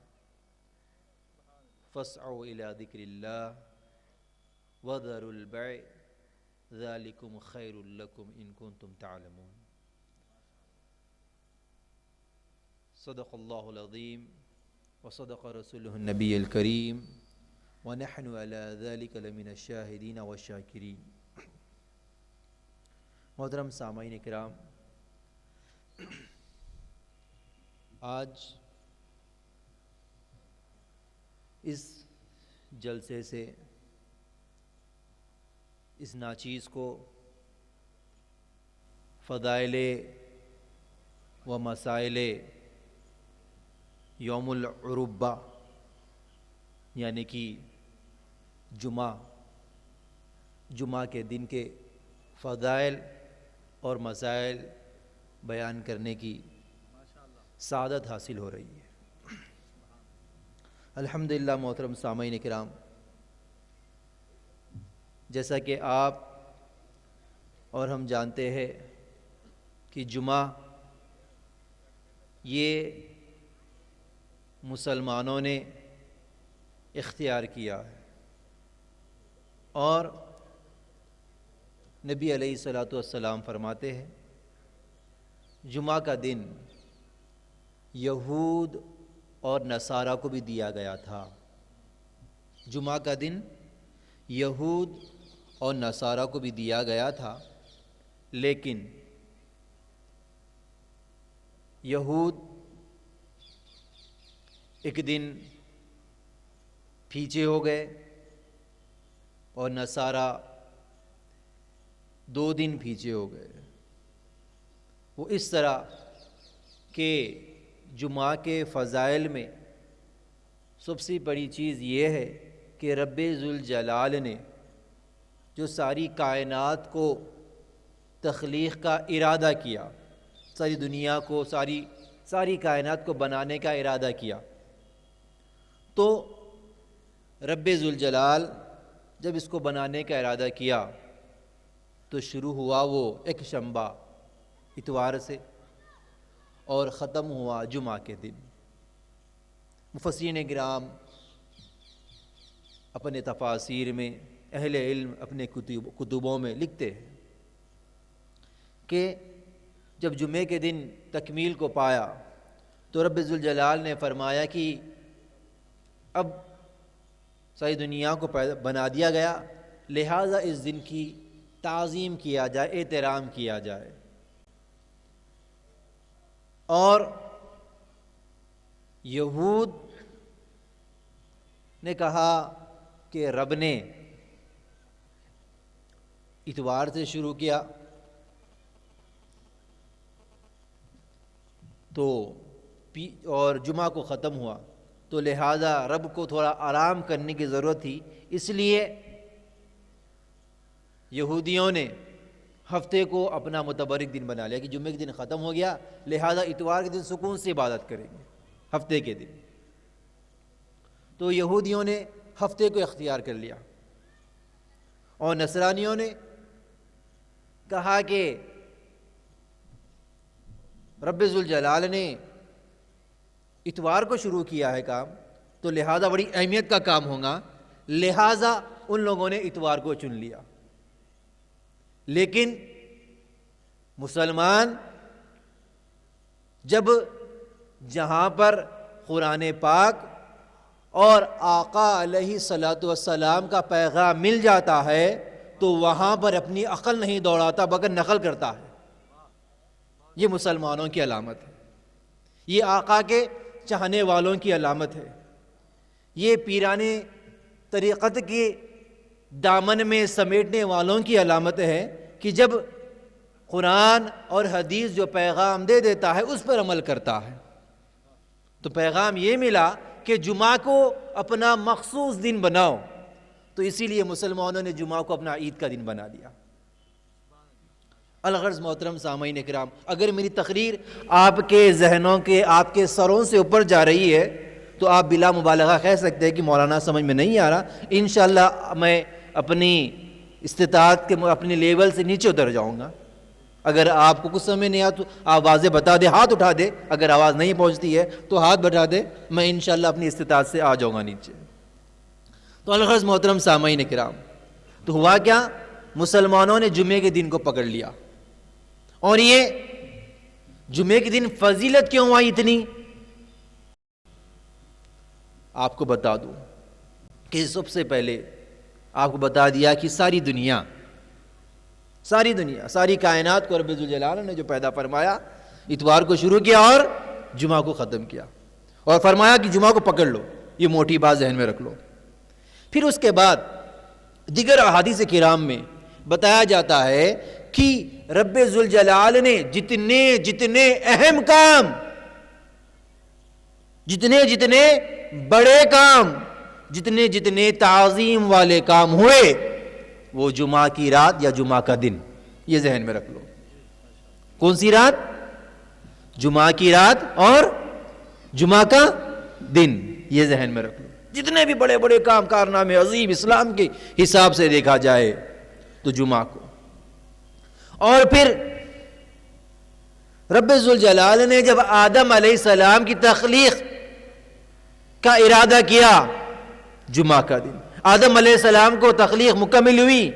فاسعوا إلى ذكر الله وذروا البيع ذلكم خير لكم إن كنتم تعلمون. صدق الله العظيم وصدق رسوله النبي الكريم ونحن على ذلك لمن الشاهدين والشاکرین. محترم سامعین کرام، آج اس جلسے سے اس ناچیز کو فضائل و مسائل یوم العربہ یعنی کہ جمعہ کے دن کے فضائل اور مسائل بیان کرنے کی سعادت حاصل ہو رہی ہے. الحمدللہ محترم سامعین کرام، جیسا کہ آپ اور ہم جانتے ہیں کہ جمعہ یہ مسلمانوں نے اختیار کیا ہے، اور نبی علیہ الصلاۃ والسلام فرماتے ہیں جمعہ کا دن یہود اور نصارہ کو بھی دیا گیا تھا. جمعہ کا دن یہود اور نصارہ کو بھی دیا گیا تھا، لیکن یہود ایک دن پیچھے ہو گئے اور نصارہ 2 دن پیچھے ہو گئے. وہ اس طرح کہ جمعہ کے فضائل میں سب سے بڑی چیز یہ ہے کہ رب ذوالجلال نے جو ساری کائنات کو تخلیق کا ارادہ کیا، ساری دنیا کو ساری کائنات کو بنانے کا ارادہ کیا، تو رب ذوالجلال جب اس کو بنانے کا ارادہ کیا تو شروع ہوا وہ ایک شنبہ اتوار سے اور ختم ہوا جمعہ کے دن. مفسرین کرام اپنے تفاسیر میں، اہل علم اپنے کتبوں میں لکھتے ہیں کہ جب جمعے کے دن تکمیل کو پایا تو رب ذوالجلال نے فرمایا کہ اب ساری دنیا کو بنا دیا گیا، لہٰذا اس دن کی تعظیم کیا جائے، احترام کیا جائے. اور یہود نے کہا کہ رب نے اتوار سے شروع کیا تو اور جمعہ کو ختم ہوا، تو لہٰذا رب کو تھوڑا آرام کرنے کی ضرورت تھی، اس لیے یہودیوں نے ہفتے کو اپنا متبرک دن بنا لیا کہ جمعے کے دن ختم ہو گیا، لہٰذا اتوار کے دن سکون سے عبادت کریں گے ہفتے کے دن. تو یہودیوں نے ہفتے کو اختیار کر لیا، اور نصرانیوں نے کہا کہ رب ذوالجلال نے اتوار کو شروع کیا ہے کام، تو لہذا بڑی اہمیت کا کام ہوگا، لہٰذا ان لوگوں نے اتوار کو چن لیا. لیکن مسلمان جب جہاں پر قرآن پاک اور آقا علیہ الصلاۃ والسلام کا پیغام مل جاتا ہے تو وہاں پر اپنی عقل نہیں دوڑاتا بلکہ نقل کرتا ہے. یہ مسلمانوں کی علامت ہے، یہ آقا کے چاہنے والوں کی علامت ہے، یہ پیران طریقت کے دامن میں سمیٹنے والوں کی علامت ہے کہ جب قرآن اور حدیث جو پیغام دے دیتا ہے اس پر عمل کرتا ہے. تو پیغام یہ ملا کہ جمعہ کو اپنا مخصوص دن بناؤ، تو اسی لیے مسلمانوں نے جمعہ کو اپنا عید کا دن بنا دیا. الغرض محترم سامعین کرام، اگر میری تقریر آپ کے ذہنوں کے، آپ کے سروں سے اوپر جا رہی ہے تو آپ بلا مبالغہ کہہ سکتے ہیں کہ مولانا سمجھ میں نہیں آ رہا. انشاءاللہ میں اپنی استطاعت کے اپنے لیول سے نیچے اتر جاؤں گا. اگر آپ کو کچھ سمجھ نہیں آ تو آپ واضح بتا دے، ہاتھ اٹھا دے، اگر آواز نہیں پہنچتی ہے تو ہاتھ بٹھا دے، میں انشاءاللہ اپنی استطاعت سے آ جاؤں گا نیچے. تو الغرض محترم سامعین کرام، تو ہوا کیا؟ مسلمانوں نے جمعے کے دن کو پکڑ لیا. اور یہ جمعے کے دن فضیلت کیوں آئی اتنی؟ آپ کو بتا دوں کہ سب سے پہلے آپ کو بتا دیا کہ ساری دنیا، ساری کائنات کو رب ذوالجلال نے جو پیدا فرمایا، اتوار کو شروع کیا اور جمعہ کو ختم کیا، اور فرمایا کہ جمعہ کو پکڑ لو. یہ موٹی بات ذہن میں رکھ لو. پھر اس کے بعد دیگر احادیث کرام میں بتایا جاتا ہے کہ رب ذوالجلال نے جتنے اہم کام، جتنے بڑے کام، جتنے تعظیم والے کام ہوئے، وہ جمعہ کی رات یا جمعہ کا دن. یہ ذہن میں رکھ لو. کون سی رات؟ جمعہ کی رات اور جمعہ کا دن. یہ ذہن میں رکھ لو. جتنے بھی بڑے بڑے کام کارنامے عظیم اسلام کے حساب سے دیکھا جائے تو جمعہ کو. اور پھر رب ذوالجلال نے جب آدم علیہ السلام کی تخلیق کا ارادہ کیا، جمعہ کا دن. آدم علیہ السلام کو تخلیق مکمل ہوئی،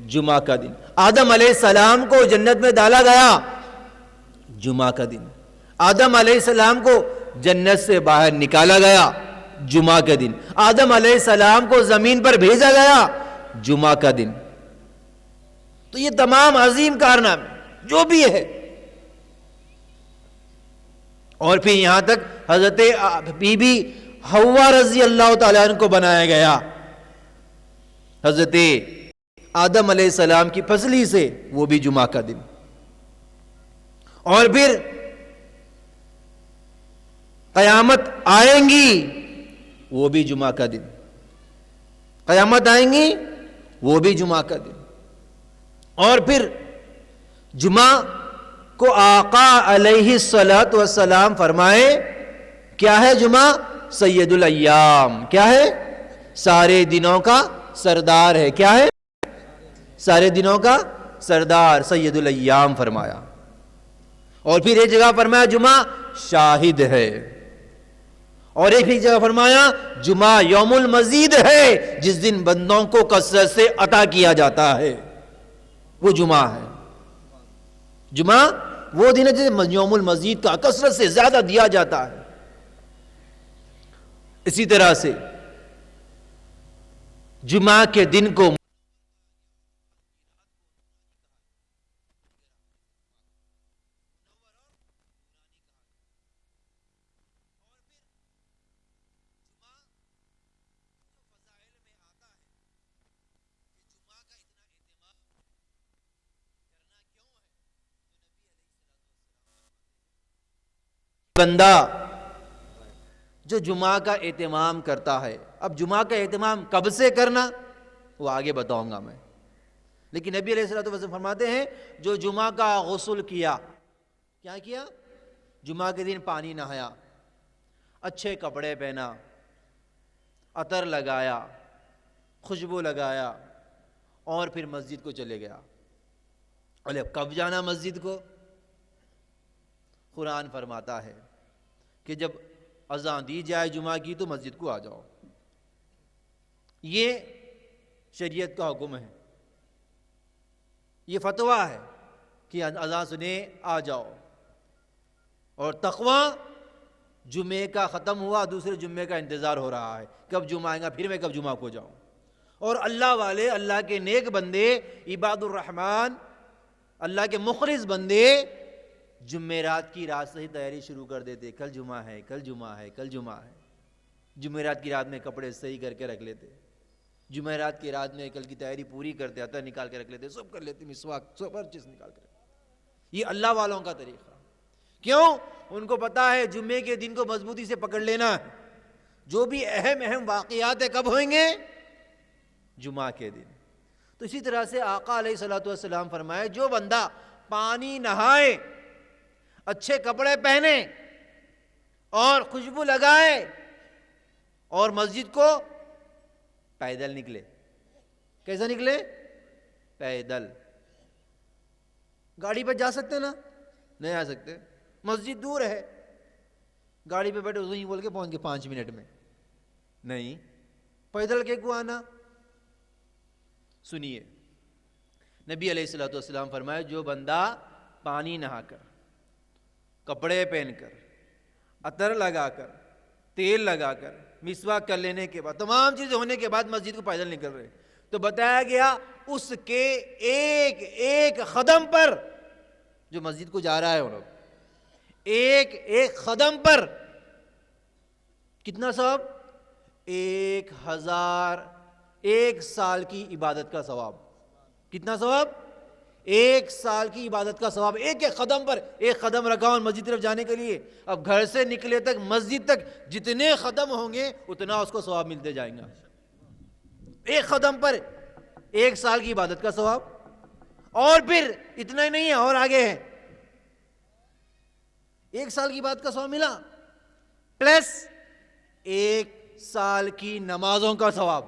جمعہ کا دن. آدم علیہ السلام کو جنت میں ڈالا گیا، جمعہ کا دن. آدم علیہ السلام کو جنت سے باہر نکالا گیا، جمعہ کا دن. آدم علیہ السلام کو زمین پر بھیجا گیا، جمعہ کا دن. تو یہ تمام عظیم کارنامے جو بھی ہے. اور پھر یہاں تک حضرت بی بی حوا رضی اللہ تعالیٰ عنہ کو بنایا گیا، حضرت آدم علیہ السلام کی فصلی سے، وہ بھی جمعہ کا دن. اور پھر قیامت آئیں گی، وہ بھی جمعہ کا دن. قیامت آئیں گی، وہ بھی جمعہ کا دن. اور پھر جمعہ کو آقا علیہ الصلاۃ والسلام فرمائے کیا ہے؟ جمعہ سید الایام. کیا ہے؟ سارے دنوں کا سردار ہے. کیا ہے؟ سارے دنوں کا سردار، سید الایام فرمایا. اور پھر ایک جگہ فرمایا جمعہ شاہد ہے. اور ایک ہی جگہ فرمایا جمعہ یوم المزید ہے، جس دن بندوں کو کثرت سے عطا کیا جاتا ہے، وہ جمعہ ہے. جمعہ وہ دن ہے جس یوم المزید کا کثرت سے زیادہ دیا جاتا ہے. اسی طرح سے جمعہ کے دن کو بندہ جو جمعہ کا اہتمام کرتا ہے. اب جمعہ کا اہتمام کب سے کرنا وہ آگے بتاؤں گا میں، لیکن نبی علیہ الصلوۃ والسلام فرماتے ہیں جو جمعہ کا غسل کیا، کیا کیا؟ جمعہ کے دن پانی نہایا، اچھے کپڑے پہنا، عطر لگایا، خوشبو لگایا، اور پھر مسجد کو چلے گیا. اب کب جانا مسجد کو؟ قرآن فرماتا ہے کہ جب اذان دی جائے جمعہ کی تو مسجد کو آ جاؤ. یہ شریعت کا حکم ہے، یہ فتویٰ ہے کہ اذان سنے آ جاؤ. اور تقوی جمعے کا ختم ہوا، دوسرے جمعے کا انتظار ہو رہا ہے، کب جمعہ آئے گا، پھر میں کب جمعہ کو جاؤں. اور اللہ والے، اللہ کے نیک بندے، عباد الرحمن، اللہ کے مخلص بندے جمعرات کی رات سے ہی تیاری شروع کر دیتے. کل جمعہ ہے، کل جمعہ ہے، کل جمعہ ہے. جمعرات کی رات میں کپڑے صحیح کر کے رکھ لیتے، جمعرات کی رات میں کل کی تیاری پوری کرتے، آتا نکال کے رکھ لیتے، سب کر لیتے، مسواک سب ہر چیز نکال کے. یہ اللہ والوں کا طریقہ. کیوں؟ ان کو پتا ہے جمعے کے دن کو مضبوطی سے پکڑ لینا ہے. جو بھی اہم واقعات کب ہوئیں گے؟ جمعہ کے دن. تو اسی طرح سے آقا علیہ الصلوۃ والسلام فرمائے جو بندہ پانی نہائے، اچھے کپڑے پہنے اور خوشبو لگائے اور مسجد کو پیدل نکلے. کیسا نکلے؟ پیدل. گاڑی پہ جا سکتے نا؟ نہیں آ سکتے، مسجد دور ہے. گاڑی پہ بیٹھے وہیں بول کے پہنچ گئے 5 منٹ میں. نہیں، پیدل کے کو آنا. سنیے، نبی علیہ الصلوۃ والسلام فرمائے جو بندہ پانی نہا کر، کپڑے پہن کر، عطر لگا کر، تیل لگا کر، مسواک کر لینے کے بعد، تمام چیزیں ہونے کے بعد مسجد کو پیدل نکل رہے، تو بتایا گیا اس کے ایک ایک قدم پر، جو مسجد کو جا رہا ہے وہ لوگ، ایک ایک قدم پر کتنا ثواب؟ 1000 ایک سال کی عبادت کا ثواب. کتنا ثواب؟ 1 سال کی عبادت کا ثواب. ایک ایک قدم پر، ایک قدم رکھا اور مسجد طرف جانے کے لیے. اب گھر سے نکلے تک مسجد تک جتنے قدم ہوں گے اتنا اس کو ثواب ملتے جائیں گا. ایک قدم پر 1 سال کی عبادت کا ثواب. اور پھر اتنا ہی نہیں ہے، اور آگے ہے. 1 سال کی عبادت کا ثواب ملا، پلس 1 سال کی نمازوں کا ثواب.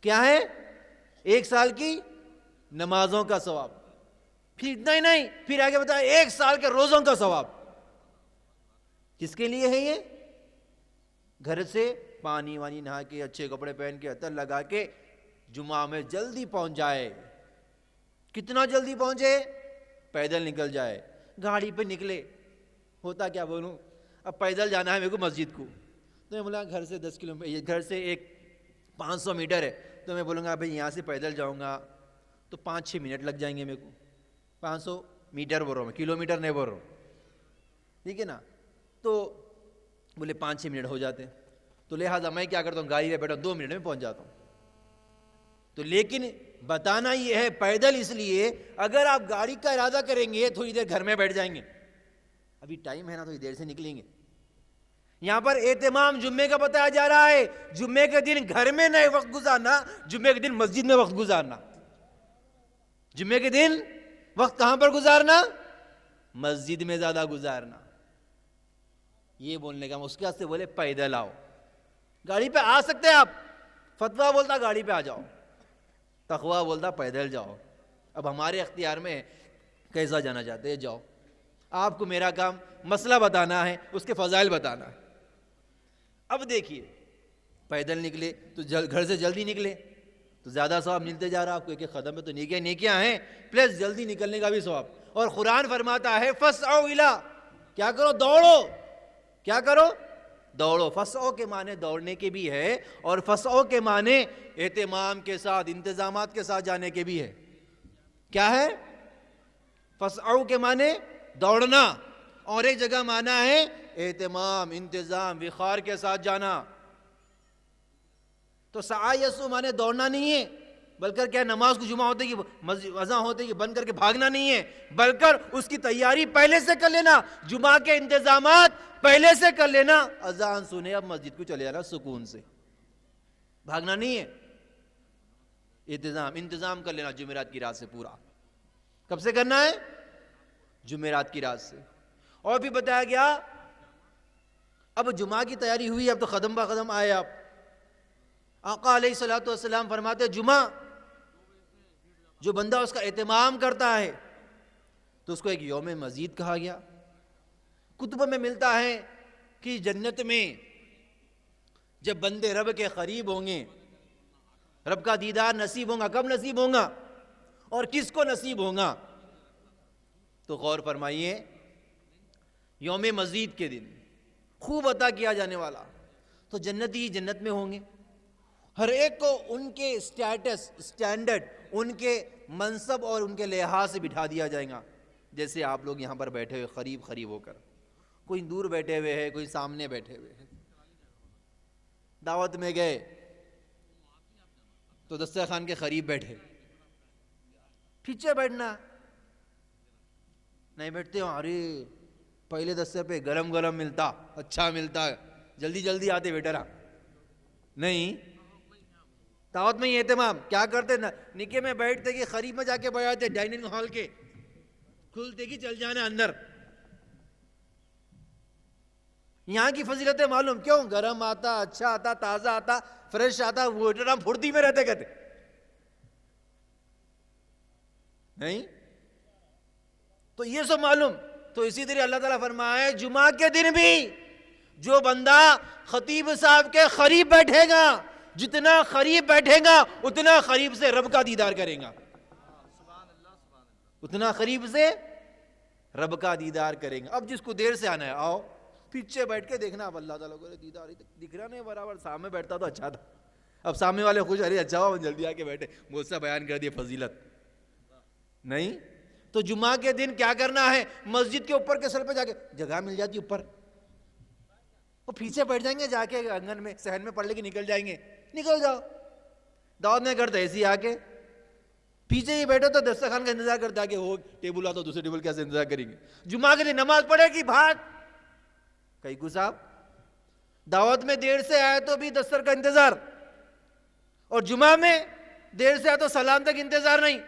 کیا ہے؟ 1 سال کی نمازوں کا ثواب. پھر اتنا ہی نہیں، پھر آگے بتایا 1 سال کے روزوں کا ثواب. کس کے لیے ہے یہ؟ گھر سے پانی وانی نہا کے، اچھے کپڑے پہن کے، عطر لگا کے جمعہ میں جلدی پہنچ جائے. کتنا جلدی پہنچے؟ پیدل نکل جائے. گاڑی پہ نکلے، ہوتا کیا بولوں، اب پیدل جانا ہے میرے کو مسجد کو، تو میں بولا گھر سے 10 کلومیٹر، گھر سے ایک 500 میٹر ہے، تو میں بولوں گا بھائی یہاں سے پیدل جاؤں گا تو 5-6 منٹ لگ جائیں گے میرے کو. 500 میٹر بول رہا ہوں میں، کلو میٹر نہیں بول رہا ہوں، ٹھیک ہے نا. تو بولے 5-6 منٹ ہو جاتے ہیں، تو لہٰذا میں کیا کرتا ہوں، گاڑی پہ بیٹھا 2 منٹ میں پہنچ جاتا ہوں. تو لیکن بتانا یہ ہے پیدل، اس لیے اگر آپ گاڑی کا ارادہ کریں گے تھوڑی دیر گھر میں بیٹھ جائیں گے، ابھی ٹائم ہے نا، تھوڑی دیر سے نکلیں گے. یہاں پر اہتمام جمعے کا بتایا جا رہا ہے. جمعے کے دن گھر میں نہیں وقت گزارنا، جمعے کے دن مسجد میں وقت گزارنا. جمعے کے دن وقت کہاں پر گزارنا؟ مسجد میں زیادہ گزارنا. یہ بولنے کا اس کے واسطے بولے پیدل آؤ. گاڑی پہ آ سکتے ہیں آپ، فتویٰ بولتا گاڑی پہ آ جاؤ، تقویٰ بولتا پیدل جاؤ. اب ہمارے اختیار میں کیسا جانا چاہتے ہیں جاؤ. آپ کو میرا کام مسئلہ بتانا ہے، اس کے فضائل بتانا ہے. اب دیکھیے، پیدل نکلے تو گھر سے جلدی نکلے تو زیادہ ثواب ملتے جا رہا آپ کو. ایک ایک قدم میں تو نیکیاں ہیں، پلس جلدی نکلنے کا بھی ثواب. اور قرآن فرماتا ہے فسعوا الی، کیا کرو؟ دوڑو. کیا کرو؟ دوڑو. فسعوا کے معنی دوڑنے کے بھی ہے، اور فسعوا کے معنی اہتمام کے ساتھ، انتظامات کے ساتھ جانے کے بھی ہے. کیا ہے؟ فسعوا کے معنی دوڑنا، اور ایک جگہ معنی ہے اہتمام، انتظام، وقار کے ساتھ جانا. تو سعی یسعو معنی دوڑنا نہیں ہے، بلکہ کیا نماز کو جمعہ ہوتے کہ اذان ہوتے کہ بند کر کے بھاگنا نہیں ہے، بلکہ اس کی تیاری پہلے سے کر لینا، جمعہ کے انتظامات پہلے سے کر لینا. اذان سنے اب مسجد کو چلے جانا سکون سے، بھاگنا نہیں ہے. انتظام کر لینا جمعرات کی رات سے پورا. کب سے کرنا ہے؟ جمعرات کی رات سے. اور بھی بتایا گیا اب جمعہ کی تیاری ہوئی، اب تو قدم با قدم آئے آپ. آقا علیہ الصلوۃ والسلام فرماتے جمعہ جو بندہ اس کا اہتمام کرتا ہے تو اس کو ایک یوم مزید کہا گیا. کتب میں ملتا ہے کہ جنت میں جب بندے رب کے قریب ہوں گے، رب کا دیدار نصیب ہوگا. کب نصیب ہوگا اور کس کو نصیب ہوگا؟ تو غور فرمائیے، یوم مزید کے دن خوب عطا کیا جانے والا. تو جنتی جنت میں ہوں گے، ہر ایک کو ان کے اسٹینڈرڈ، ان کے منصب اور ان کے لحاظ سے بٹھا دیا جائے گا. جیسے آپ لوگ یہاں پر بیٹھے ہوئے قریب قریب ہو کر، کوئی دور بیٹھے ہوئے ہے، کوئی سامنے بیٹھے ہوئے ہے. دعوت میں گئے تو دسترخوان کے قریب بیٹھے، پیچھے بیٹھنا نہیں. بیٹھتے ہو، ارے پہلے دستر پہ گرم گرم ملتا، اچھا ملتا، جلدی جلدی آتے ویٹر. نہیں، دعوت میں یہ اہتمام کیا کرتے نا، نکے میں بیٹھتے کہ قریب میں جا کے بیٹھ جاتے، ڈائننگ ہال کے کھلتے کہ چل جانا اندر. یہاں کی فضیلتیں معلوم کیوں؟ گرم آتا، اچھا آتا، تازہ آتا، فریش آتا، ویٹر ہم پھرتی میں رہتے کہتے نہیں. تو یہ سب معلوم. تو اسی طرح اللہ تعالیٰ فرمائے جمعہ کے دن بھی جو بندہ خطیب صاحب کے قریب بیٹھے گا، جتنا قریب بیٹھے گا اتنا قریب سے رب کا دیدار کرے گا، اتنا قریب سے رب کا دیدار کریں گا. اب جس کو دیر سے آنا ہے آؤ، پیچھے بیٹھ کے دیکھنا. اب اللہ تعالیٰ کو دیدار دکھ رہا نہیں برابر، سامنے بیٹھتا تو اچھا تھا. اب سامنے والے خوش، ارے اچھا ہوا جلدی آ کے بیٹھے، بہت سا بیان کر دیا فضیلت. نہیں تو جمعہ کے دن کیا کرنا ہے؟ مسجد کے اوپر کے سر پہ جا کے جگہ مل جاتی اوپر، وہ پیچھے بیٹھ جائیں گے، جا کے آنگن میں صحن میں پڑھ لے کے نکل جائیں گے. نکل جاؤ. دعوت نہیں کرتے ایسی آ کے پیچھے ہی بیٹھو تو دسترخوان کا انتظار کرتا ہے کہ وہ ٹیبل آتا، دوسرے ٹیبل کیسے انتظار کریں گے. جمعہ کے دن نماز پڑھے گی بھاگ کئی کو صاحب. دعوت میں دیر سے آئے تو بھی دستر کا انتظار، اور جمعہ میں دیر سے آئے تو سلام تک انتظار نہیں.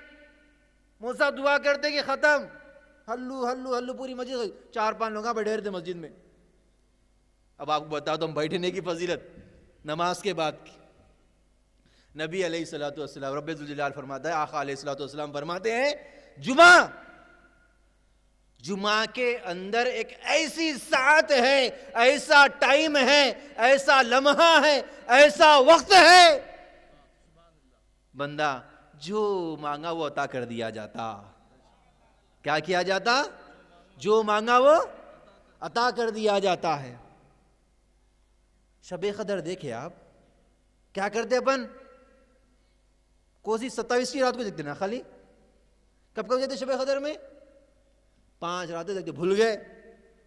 موسیٰ دعا کرتے کہ ختم، ہلو ہلو ہلو پوری مسجد، 4-5 لوگ بیٹھے رہتے مسجد میں. اب آپ کو بتا دو ہم بیٹھنے کی فضیلت نماز کے بعد کی. نبی علیہ الصلوۃ والسلام، رب ذوالجلال فرماتا ہے، آقا علیہ الصلوۃ والسلام فرماتے ہیں جمعہ کے اندر ایک ایسی ساعت ہے، ایسا ٹائم ہے، ایسا لمحہ ہے، ایسا وقت ہے، بندہ جو مانگا وہ عطا کر دیا جاتا. کیا کیا جاتا؟ جو مانگا وہ عطا کر دیا جاتا ہے. شب قدر دیکھے آپ کیا کرتے اپن، کوسی 27 کی رات کو دیکھتے نا خالی. کب کب جاتے شب قدر میں؟ 5 راتیں دیکھتے، بھول گئے.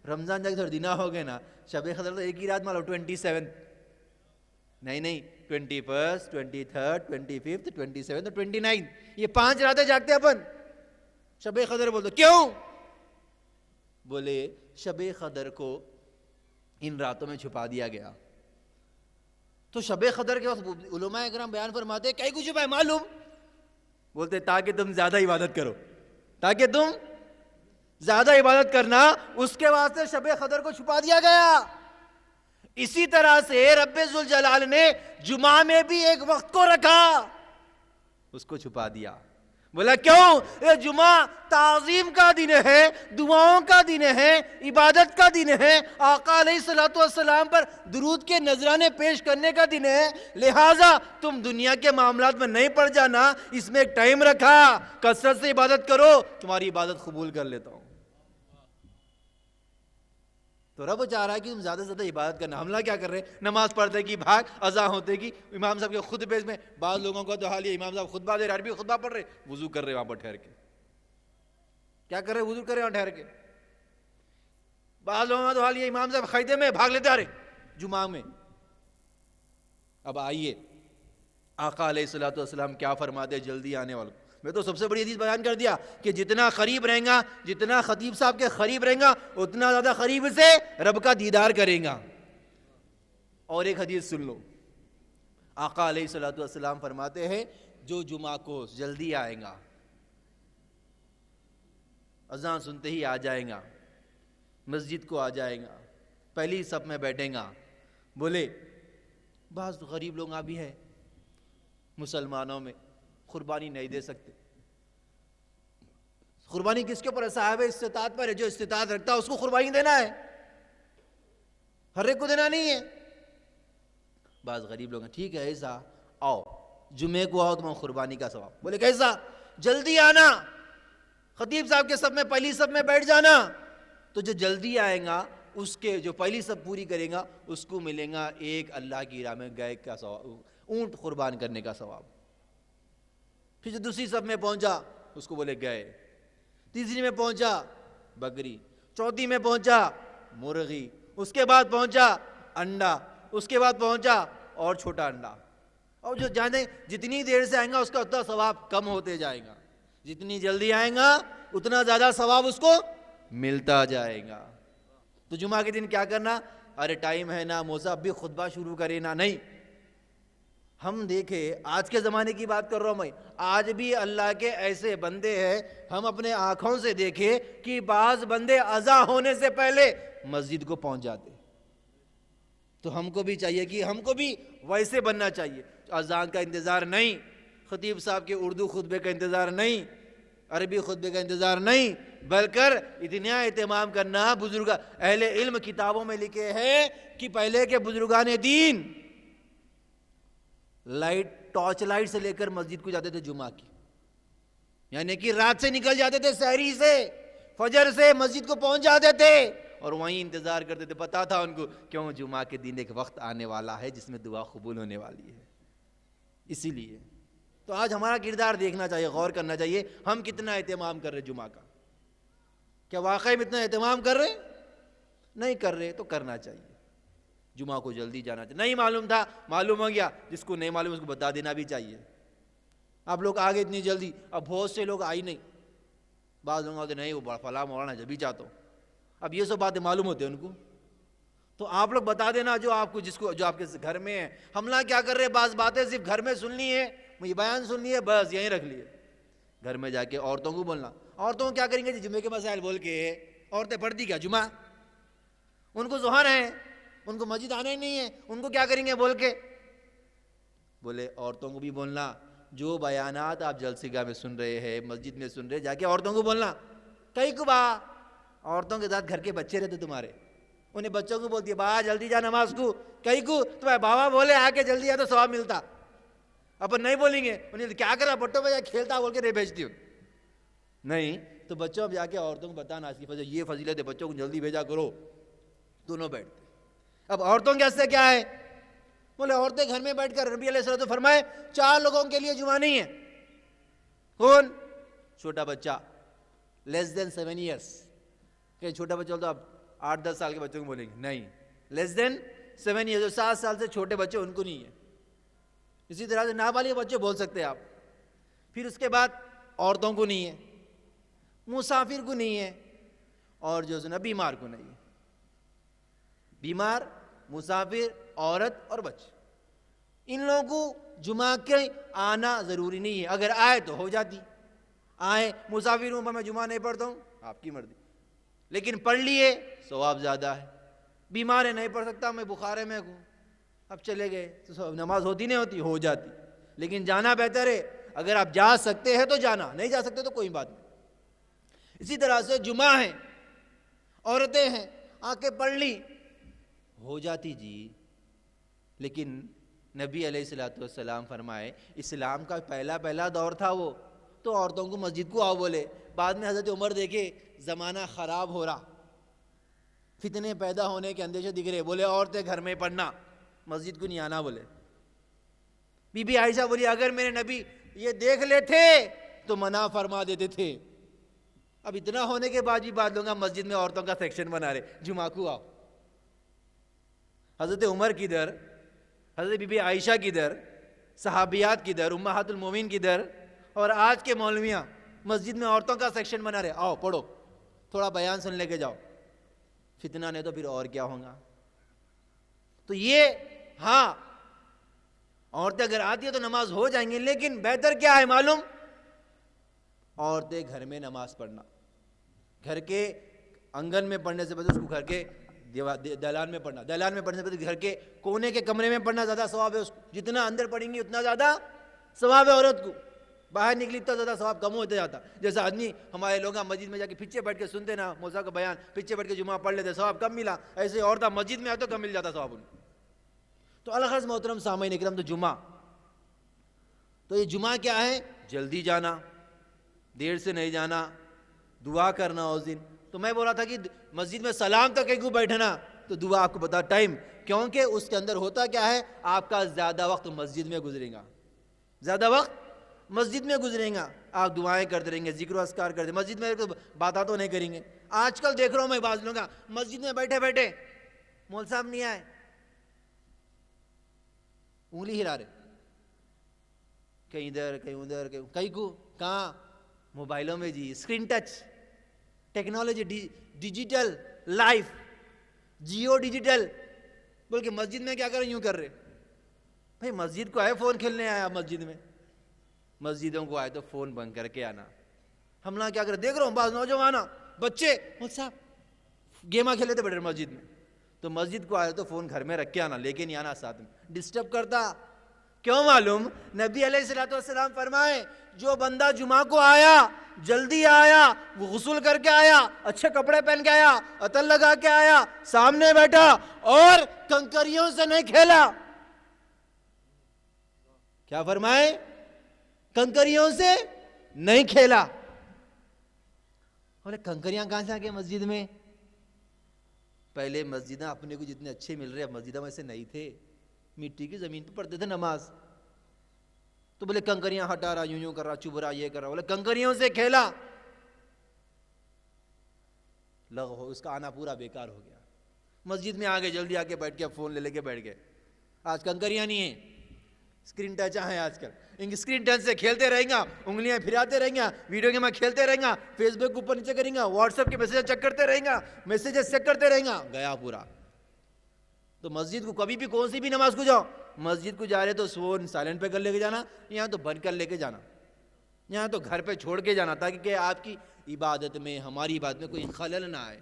رمضان جا کے تھوڑے دنہ ہو گئے نا. شب قدر تو ایک ہی رات مانو 27، نہیں 21، 23، 25، 27 اور 29، یہ 5 راتیں جاگتے اپن. شب قدر بولتے کیوں؟ بولے شب قدر کو ان راتوں میں چھپا دیا گیا. تو شب قدر کے وقت علماء اکرام بیان فرماتے کئی کچھ چھپا ہے معلوم؟ بولتے تاکہ تم زیادہ عبادت کرو، تاکہ تم زیادہ عبادت کرنا، اس کے واسطے شب قدر کو چھپا دیا گیا. اسی طرح سے رب ذوالجلال نے جمعہ میں بھی ایک وقت کو رکھا، اس کو چھپا دیا. بولا کیوں؟ یہ جمعہ تعظیم کا دن ہے، دعاؤں کا دن ہے، عبادت کا دن ہے، آقا علیہ الصلوۃ والسلام پر درود کے نذرانے پیش کرنے کا دن ہے. لہٰذا تم دنیا کے معاملات میں نہیں پڑ جانا، اس میں ایک ٹائم رکھا، کثرت سے عبادت کرو، تمہاری عبادت قبول کر لیتا ہوں. تو رب چاہ رہا ہے کہ تم زیادہ سے زیادہ عبادت کرنا. ہم کیا کر رہے ہیں؟ نماز پڑھتے کی بھاگ، اذان ہوتے کی امام صاحب کے خطبے میں. بعض لوگوں کا تو حال یہ، امام صاحب خطبہ دے رہے، عربی خطبہ پڑھ رہے، وضو کر رہے وہاں پر ٹھہر کے. کیا کر رہے؟ وضو کر رہے وہاں ٹھہر کے. بعض لوگوں کا تو حال یہ، امام صاحب خیمے میں بھاگ لیتے آ رہے جمعہ میں. اب آئیے آقا علیہ الصلوۃ والسلام کیا فرماتے جلدی آنے والوں. میں تو سب سے بڑی حدیث بیان کر دیا کہ جتنا قریب رہیں گا، جتنا خطیب صاحب کے قریب رہیں گا، اتنا زیادہ قریب سے رب کا دیدار کریں گا. اور ایک حدیث سن لو. آقا علیہ الصلوۃ والسلام فرماتے ہیں جو جمعہ کو جلدی آئے گا، اذان سنتے ہی آ جائے گا، مسجد کو آ جائے گا، پہلی صف میں بیٹھیں گا. بولے بعض غریب لوگ بھی ہیں مسلمانوں میں، قربانی نہیں دے سکتے. قربانی کس کے اوپر ہے؟ صاحب استطاعت پر ہے. جو استطاعت رکھتا ہے اس کو قربانی دینا ہے، ہر ایک کو دینا نہیں ہے. بعض غریب لوگ ہیں ٹھیک ہے ایسا آؤ جمعے کو آؤ تمہیں قربانی کا ثواب. بولے کیسا؟ جلدی آنا, خطیب صاحب کے سب میں پہلی سب میں بیٹھ جانا. تو جو جلدی آئے گا اس کے جو پہلی سب پوری کرے گا اس کو ملے گا ایک اللہ کی راہ میں گائے کا ثواب, اونٹ قربان کرنے کا ثواب. پھر جو دوسری سب میں پہنچا اس کو بولے گئے, تیسری میں پہنچا بکری, چوتھی میں پہنچا مرغی, اس کے بعد پہنچا انڈا, اس کے بعد پہنچا اور چھوٹا انڈا. اور جو جانے جتنی دیر سے آئیں گا اس کا اتنا ثواب کم ہوتے جائے گا, جتنی جلدی آئیں گا اتنا زیادہ ثواب اس کو ملتا جائے گا. تو جمعہ کے دن کیا کرنا؟ ارے ٹائم ہے نا موسیٰ اب بھی خطبہ شروع کرے نا, نہیں. ہم دیکھیں آج کے زمانے کی بات کر رہا ہوں میں, آج بھی اللہ کے ایسے بندے ہیں ہم اپنے آنکھوں سے دیکھیں کہ بعض بندے اذان ہونے سے پہلے مسجد کو پہنچ جاتے. تو ہم کو بھی چاہیے کہ ہم کو بھی ویسے بننا چاہیے. اذان کا انتظار نہیں, خطیب صاحب کے اردو خطبے کا انتظار نہیں, عربی خطبے کا انتظار نہیں, بلکہ اتنا اہتمام کرنا. بزرگ اہل علم کتابوں میں لکھے ہیں کہ پہلے کے بزرگان دین ٹارچ لائٹ سے لے کر مسجد کو جاتے تھے جمعہ کی, یعنی کہ رات سے نکل جاتے تھے, سحری سے فجر سے مسجد کو پہنچ جاتے تھے اور وہیں انتظار کرتے تھے. پتا تھا ان کو کیوں جمعہ کے دن ایک وقت آنے والا ہے جس میں دعا قبول ہونے والی ہے. اسی لیے تو آج ہمارا کردار دیکھنا چاہیے, غور کرنا چاہیے ہم کتنا اہتمام کر رہے جمعہ کا. کیا واقعی میں اتنا اہتمام کر رہے؟ نہیں کر رہے تو کرنا چاہیے. جمعہ کو جلدی جانا چاہیے. نہیں معلوم تھا, معلوم ہو گیا, جس کو نہیں معلوم اس کو بتا دینا بھی چاہیے. آپ لوگ آگے اتنی جلدی, اب بہت سے لوگ آئی نہیں, بعض لوگ ہوتے نہیں وہ فلاں مولانا جب بھی چاہتا ہوں. اب یہ سب باتیں معلوم ہوتے ہیں ان کو, تو آپ لوگ بتا دینا جو آپ کو جس کو جو آپ کے گھر میں ہے. ہم نہ کیا کر رہے, بعض باتیں صرف گھر میں سننی ہے, یہ بیان سننی ہے, بس یہیں رکھ لیے. گھر میں جا کے عورتوں کو بولنا, عورتوں کو کیا کریں گے جی جمعے کے مسائل بول کے. عورتیں پڑھتی کیا جمعہ؟ ان کو ظہر ہے, ان کو مسجد آنا ہی نہیں ہے, ان کو کیا کریں گے بول کے. بولے عورتوں کو بھی بولنا, جو بیانات آپ جلسے گاہ میں سن رہے ہیں, مسجد میں سن رہے, جا کے عورتوں کو بولنا. کئی کو با عورتوں کے ساتھ گھر کے بچے رہتے تمہارے, انہیں بچوں کو بولتی ہے با جلدی جا نماز کو. کئی کو تمہارے بابا بولے آ کے جلدی آ تو ثواب ملتا. اپن نہیں بولیں گے, انہیں کیا کرا بٹوں پہ جا کھیلتا بول کے نہیں بھیجتی ہوں. نہیں تو بچوں اب جا کے عورتوں کو بتانا اس کی یہ فضیلت ہے, بچوں کو جلدی بھیجا کرو. دونوں بیٹھتے. اب عورتوں کے حصے کیا ہے؟ بولے عورتیں گھر میں بیٹھ کر نبی علیہ الصلوۃ والسلام فرمائے 4 لوگوں کے لیے جمعہ نہیں ہے. کون؟ چھوٹا بچہ لیس دین 7 ایئرس. کہ چھوٹا بچہ تو اب 8-10 سال کے بچوں کو بولیں گے, نہیں, لیس دین 7 ایئرس, 7 سال سے چھوٹے بچے ان کو نہیں ہے. اسی طرح سے نابالغ بچے بول سکتے ہیں آپ. پھر اس کے بعد عورتوں کو نہیں ہے, مسافر کو نہیں ہے, اور جو ہے نا بیمار کو نہیں ہے. بیمار, مسافر, عورت اور بچے, ان لوگوں کو جمعہ کے آنا ضروری نہیں ہے. اگر آئے تو ہو جاتی. آئے مسافر ہوں میں جمعہ نہیں پڑھتا ہوں, آپ کی مرضی, لیکن پڑھ لیے ثواب زیادہ ہے. بیمار ہے نہیں پڑھ سکتا, میں بخار ہے میں ہوں, اب چلے گئے تو نماز ہوتی نہیں ہوتی, ہو جاتی. لیکن جانا بہتر ہے. اگر آپ جا سکتے ہیں تو جانا, نہیں جا سکتے تو کوئی بات نہیں. اسی طرح سے جمعہ ہے, عورتیں ہیں, آ کے پڑھ لی, ہو جاتی جی. لیکن نبی علیہ الصلوۃ والسلام فرمائے اسلام کا پہلا دور تھا وہ, تو عورتوں کو مسجد کو آؤ بولے. بعد میں حضرت عمر دیکھے زمانہ خراب ہو رہا, فتنے پیدا ہونے کے اندیشے دکھ رہے, بولے عورتیں گھر میں پڑھنا, مسجد کو نہیں آنا. بولے بی بی عائشہ بولی اگر میرے نبی یہ دیکھ لیتے تو منع فرما دیتے تھے. اب اتنا ہونے کے بعد بھی بعد لوگ مسجد میں عورتوں کا سیکشن بنا رہے, جمعہ کو آؤ. حضرت عمر کی در, حضرت بی بی عائشہ کی در, صحابیات کی در, امہات المومنین کی در, اور آج کے مولویاں مسجد میں عورتوں کا سیکشن بنا رہے, آؤ پڑھو, تھوڑا بیان سن لے کے جاؤ. فتنہ نہیں تو پھر اور کیا ہوگا. تو یہ ہاں عورتیں اگر آتی ہیں تو نماز ہو جائیں گی, لیکن بہتر کیا ہے معلوم؟ عورتیں گھر میں نماز پڑھنا, گھر کے آنگن میں پڑھنے سے پہلے اس کو گھر کے دلان میں پڑھنا, دلان میں پڑھنے سے پہلے گھر کے کونے کے کمرے میں پڑھنا زیادہ ثواب ہے اس کو. جتنا اندر پڑھیں گی اتنا زیادہ ثواب ہے عورت کو. باہر نکلی تو زیادہ ثواب کم ہوتا جاتا. جیسا آدمی ہمارے لوگ مسجد میں جا کے پیچھے بیٹھ کے سنتے نا موسیٰ کا بیان, پیچھے بیٹھ کے جمعہ پڑھ لیتے, ثواب کم ملا. ایسے عورتیں مسجد میں آئے تو کم مل جاتا ثواب ان کو. تو الغرض محترم سامعین اکرام، تو جمعہ، تو یہ جمعہ کیا ہے؟ جلدی جانا، دیر سے نہیں جانا، دعا کرنا اس دن. تو میں بول رہا تھا کہ مسجد میں سلام تک کیوں بیٹھنا؟ تو دعا آپ کو بتا ٹائم، کیونکہ اس کے اندر ہوتا کیا ہے، آپ کا زیادہ وقت مسجد میں گزرے گا، زیادہ وقت مسجد میں گزرے گا. آپ دعائیں کرتے رہیں گے، ذکر و اذکار کرتے، مسجد میں باتیں تو نہیں کریں گے. آج کل دیکھ رہا ہوں میں بعض لوگوں کا مسجد میں بیٹھے بیٹھے مول صاحب نہیں آئے، انگلی ہلا رہے، کہیں ادھر کہیں ادھر کہیں کو کہاں، موبائلوں میں جی، screen touch technology, digital life, Jio digital. بول کے مسجد میں کیا کر رہے، یوں کر رہے. بھائی مسجد کو آئے فون کھیلنے آیا مسجد میں، مسجدوں کو آئے تو فون بند کر کے آنا. ہم لوگ کیا کریں، دیکھ رہا ہوں بعض نوجوان بچے صاحب گیما کھیلے تھے بیٹھے مسجد میں. تو مسجد کو آئے تو فون گھر میں رکھ کے آنا، لیکن آنا ساتھ میں، ڈسٹرب کرتا. کیوں معلوم؟ نبی علیہ الصلوۃ والسلام فرمائے جو بندہ جمعہ کو آیا، جلدی آیا، وہ غسل کر کے آیا، اچھے کپڑے پہن کے آیا، عطر لگا کے آیا، سامنے بیٹھا اور کنکریوں سے نہیں کھیلا. کیا فرمائے؟ کنکریوں سے نہیں کھیلا. بولے کنکریاں کہاں سے آ گئے مسجد میں؟ پہلے مسجدیں اپنے کو جتنے اچھے مل رہے، اب مسجدیں ویسے نہیں تھے، مٹی کی زمین پہ پڑھتے تھے نماز. تو بولے کنکریاں ہٹا رہا، یوں کر رہا، چب رہا، یہ کر رہا. بولے کنکریوں سے کھیلا، اس کا آنا پورا بیکار ہو گیا. مسجد میں آگے جلدی آ کے بیٹھ کے فون لے کے بیٹھ گئے. آج کنکریاں نہیں ہیں، اسکرین ٹچ ہیں آج کل. ان اسکرین ٹچ سے کھیلتے رہیں گا، انگلیاں پھراتے رہیں گا، ویڈیو گیم کھیلتے رہیں گا، فیس بک اوپر نیچے کریں گا، واٹس ایپ کے میسیج چیک کرتے رہیں گا، میسیجز چیک کرتے رہیں گا، گیا پورا. تو مسجد کو کبھی بھی کون سی بھی نماز کو جاؤ، مسجد کو جا رہے تو فون سائلنٹ پہ کر لے کے جانا، یہاں تو بند کر لے کے جانا، یہاں تو گھر پہ چھوڑ کے جانا، تاکہ کہ آپ کی عبادت میں، ہماری عبادت میں کوئی خلل نہ آئے.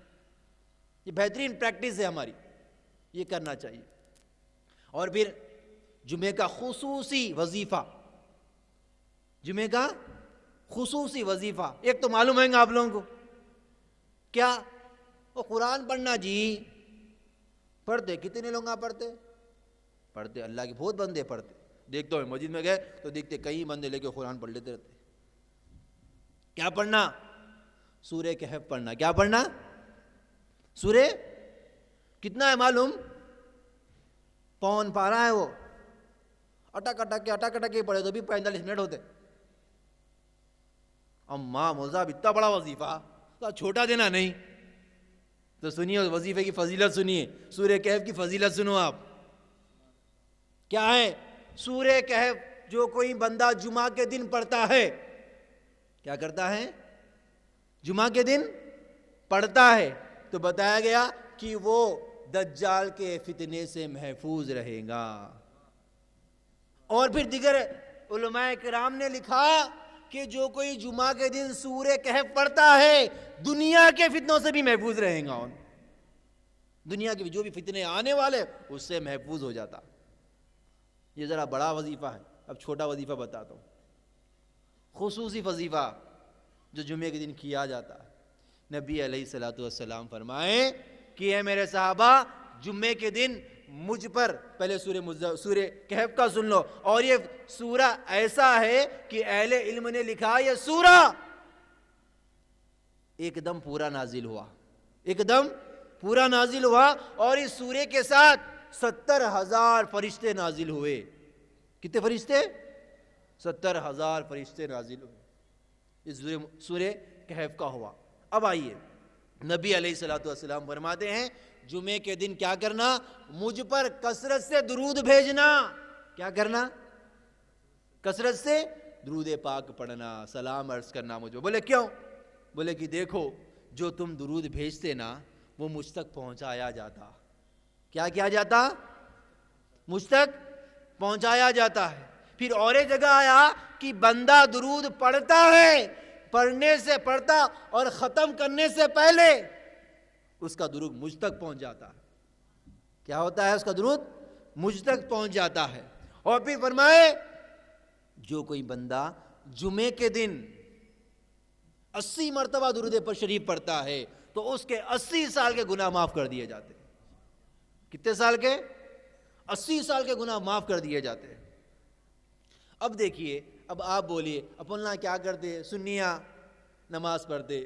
یہ بہترین پریکٹس ہے ہماری، یہ کرنا چاہیے. اور پھر جمعے کا خصوصی وظیفہ، جمعے کا خصوصی وظیفہ ایک تو معلوم ہے گا آپ لوگوں کو، کیا؟ وہ قرآن پڑھنا. جی پڑھتے کتنے لوگ آپ پڑھتے اللہ کے بہت بندے پڑھتے. دیکھتا ہوں مسجد میں گئے تو دیکھتے کئی بندے لے کے قرآن پڑھ لیتے رہتے. کیا پڑھنا؟ سورہ کہف پڑھنا. کیا پڑھنا؟ سورہ کتنا ہے معلوم؟ پون پارا ہے وہ، اٹک اٹک کے پڑھے تو بھی 45 منٹ ہوتے. اماں موزاب اتنا بڑا وظیفہ تو چھوٹا دینا نہیں. تو سنیے وظیفے کی فضیلت سنیے، سورہ کہف کی فضیلت سنو آپ. کیا ہے سورہ کہف؟ جو کوئی بندہ جمعہ کے دن پڑھتا ہے، کیا کرتا ہے؟ جمعہ کے دن پڑھتا ہے تو بتایا گیا کہ وہ دجال کے فتنے سے محفوظ رہے گا. اور پھر دیگر علماء کرام نے لکھا کہ جو کوئی جمعہ کے دن سورہ کہف پڑھتا ہے دنیا کے فتنوں سے بھی محفوظ رہے گا. دنیا کے جو بھی فتنے آنے والے اس سے محفوظ ہو جاتا. یہ ذرا بڑا وظیفہ ہے. اب چھوٹا وظیفہ بتاتا ہوں، خصوصی وظیفہ جو جمعے کے دن کیا جاتا ہے. نبی علیہ الصلوۃ والسلام فرمائے کہ اے میرے صحابہ، جمعے کے دن مجھ پر، پہلے سورہ کہف کا سن لو. اور یہ سورہ ایسا ہے کہ اہل علم نے لکھا یہ سورہ ایک دم پورا نازل ہوا، ایک دم پورا نازل ہوا. اور اس سورے کے ساتھ 70,000 فرشتے نازل ہوئے. کتنے فرشتے؟ 70,000 فرشتے نازل ہوئے. اس سورہ کہف کا ہوا. اب آئیے، نبی علیہ الصلوۃ والسلام فرماتے ہیں جمعے کے دن کیا کرنا؟ مجھ پر کثرت سے درود بھیجنا. کیا کرنا؟ کثرت سے درود پاک پڑھنا، سلام عرض کرنا مجھ پر. بولے کیوں؟ بولے کہ دیکھو جو تم درود بھیجتے نا وہ مجھ تک پہنچایا جاتا. کیا کیا جاتا؟ مجھ تک پہنچایا جاتا ہے. پھر اور ایک جگہ آیا کہ بندہ درود پڑھتا ہے، پڑھنے سے پڑھتا اور ختم کرنے سے پہلے اس کا درود مجھ تک پہنچ جاتا ہے. کیا ہوتا ہے؟ اس کا درود مجھ تک پہنچ جاتا ہے. اور پھر فرمائے جو کوئی بندہ جمعے کے دن 80 مرتبہ درود پر شریف پڑھتا ہے تو اس کے 80 سال کے گناہ معاف کر دیے جاتے ہیں. کتنے سال کے؟ 80 سال کے گناہ معاف کر دیے جاتے ہیں۔ اب دیکھیے، اب آپ بولیے اپنا کیا کرتے؟ سنیاں نماز پڑھتے،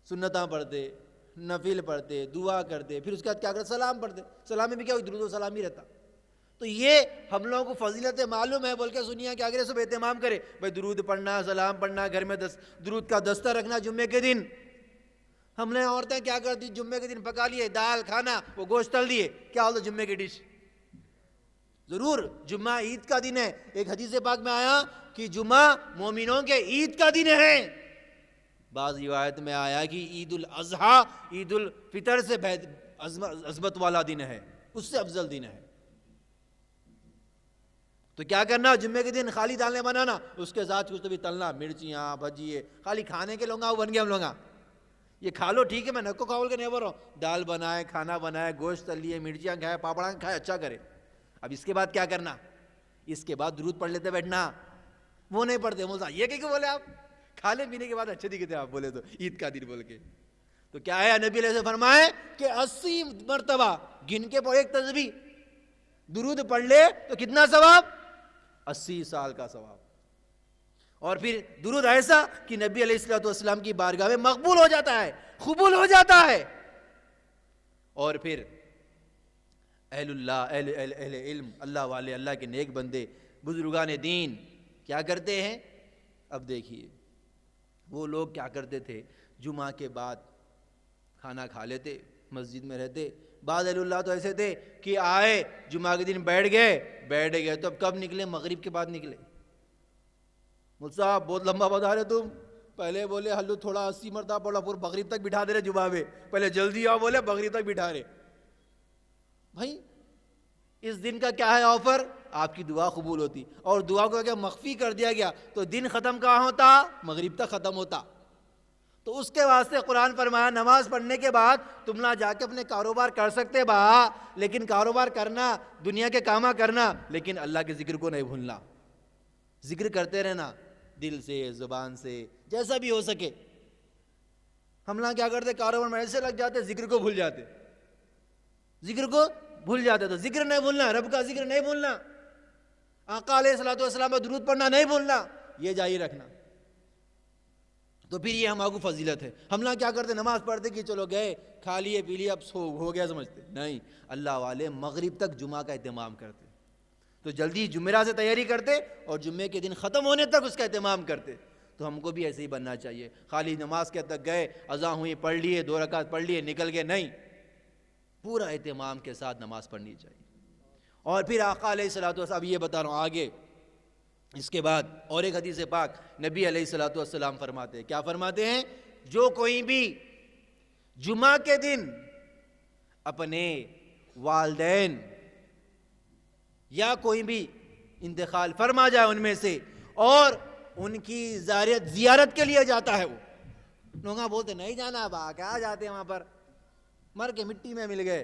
سنتاں پڑھتے، نفل پڑھتے، دعا کرتے، پھر اس کے بعد کیا کرتے؟ سلام پڑھتے۔ سلام میں بھی کیا ہوئی؟ درود و سلام ہی رہتا۔ تو یہ ہم لوگوں کو فضیلت معلوم ہے بول کے سنیاں کیا کرے؟ سب اہتمام کرے بھائی درود پڑھنا، سلام پڑھنا، گھر میں درود کا دستہ رکھنا جمعے کے دن۔ ہم نے عورتیں کیا کرتی؟ جمعے کے دن پکا لیے دال کھانا، وہ گوشت تل دیے، کیا ہوتا جمعے کی ڈش؟ ضرور جمعہ عید کا دن ہے۔ ایک حدیث پاک میں آیا کہ جمعہ مومنوں کے عید کا دن ہے۔ بعض روایت میں آیا کہ عید الاضحیٰ، عید الفطر سے عظمت والا دن ہے، اس سے افضل دن ہے۔ تو کیا کرنا؟ جمعے کے دن خالی دالیں بنانا، اس کے ساتھ کچھ تو بھی تلنا، مرچیاں، بھجیے، خالی کھانے کے لوگا وہ بن گئے ہم لوگا۔ یہ کھا لو ٹھیک ہے، میں نکو کھاول کے نہیں بول رہا ہوں، دال بنائے، کھانا بنائے، گوشت تل لیے، مرچیاں کھائے، پاپڑاں کھائے، اچھا کرے۔ اب اس کے بعد کیا کرنا؟ اس کے بعد درود پڑھ لیتے بیٹھنا، وہ نہیں پڑھتے۔ مولا یہ کہ بولے آپ کھانے پینے کے بعد اچھے دکھتے آپ بولے تو عید کا دن بول کے۔ تو کیا ہے نبی علیہ السلام فرمائے کہ 80 مرتبہ گن کے ایک تسبیح درود پڑھ لے تو کتنا ثواب؟ 80 سال کا ثواب۔ اور پھر درود ایسا کہ نبی علیہ السلام کی بارگاہ میں مقبول ہو جاتا ہے، قبول ہو جاتا ہے۔ اور پھر اہل اللہ، اہل علم، اللہ والے، اللہ کے نیک بندے، بزرگان دین کیا کرتے ہیں؟ اب دیکھیے وہ لوگ کیا کرتے تھے؟ جمعہ کے بعد کھانا کھا لیتے، مسجد میں رہتے۔ بعض اہل اللہ تو ایسے تھے کہ آئے جمعہ کے دن بیٹھ گئے تو اب کب نکلے؟ مغرب کے بعد نکلے۔ مجھ صاحب بہت لمبا بتا رہے تم، پہلے بولے ہلو تھوڑا 80 مرتبہ پڑھا، پورا مغرب تک بٹھا دے رہے جمعہ میں، پہلے جلدی آؤ بولے مغرب تک بٹھا رہے۔ بھائی اس دن کا کیا ہے آفر؟ آپ کی دعا قبول ہوتی، اور دعا کو اگر مخفی کر دیا گیا تو دن ختم کہاں ہوتا؟ مغرب تک ختم ہوتا۔ تو اس کے واسطے قرآن فرمایا نماز پڑھنے کے بعد تم نہ جا کے اپنے کاروبار کر سکتے با، لیکن کاروبار کرنا، دنیا کے کاماں کرنا، لیکن اللہ کے ذکر کو نہیں بھولنا۔ ذکر کرتے رہنا دل سے، زبان سے، جیسا بھی ہو سکے۔ ہم نہ کیا کرتے؟ کاروبار میں ایسے لگ جاتے، ذکر کو بھول جاتے، ذکر کو بھول جاتے۔ تو ذکر نہیں بھولنا، رب کا ذکر نہیں بھولنا، آقا علیہ السلام پر درود پڑھنا نہیں بھولنا، یہ جاری رکھنا۔ تو پھر یہ ہمارے کو فضیلت ہے۔ ہم نہ کیا کرتے؟ نماز پڑھتے کہ چلو گئے، کھا لیے پی لیے، اب سو ہو گیا سمجھتے، نہیں۔ اللہ والے مغرب تک جمعہ کا اہتمام کرتے، تو جلدی جمعرہ سے تیاری کرتے اور جمعے کے دن ختم ہونے تک اس کا اہتمام کرتے۔ تو ہم کو بھی ایسے ہی بننا چاہیے، خالی نماز کے تک گئے، اذان ہوئی پڑھ لیے، 2 رکعت پڑھ لیے، نکل گئے، نہیں، پورا اہتمام کے ساتھ نماز پڑھنی چاہیے۔ اور پھر آقا علیہ السلام، اب یہ بتا رہا ہوں آگے، اس کے بعد اور ایک حدیث پاک نبی علیہ السلام فرماتے ہیں، کیا فرماتے ہیں؟ جو کوئی بھی جمعہ کے دن اپنے والدین یا کوئی بھی انتقال فرما جائے ان میں سے اور ان کی زیارت کے لیے جاتا ہے، وہ لوگ بولتے نہیں جانا با، کیا جاتے ہیں وہاں پر، مر کے مٹی میں مل گئے۔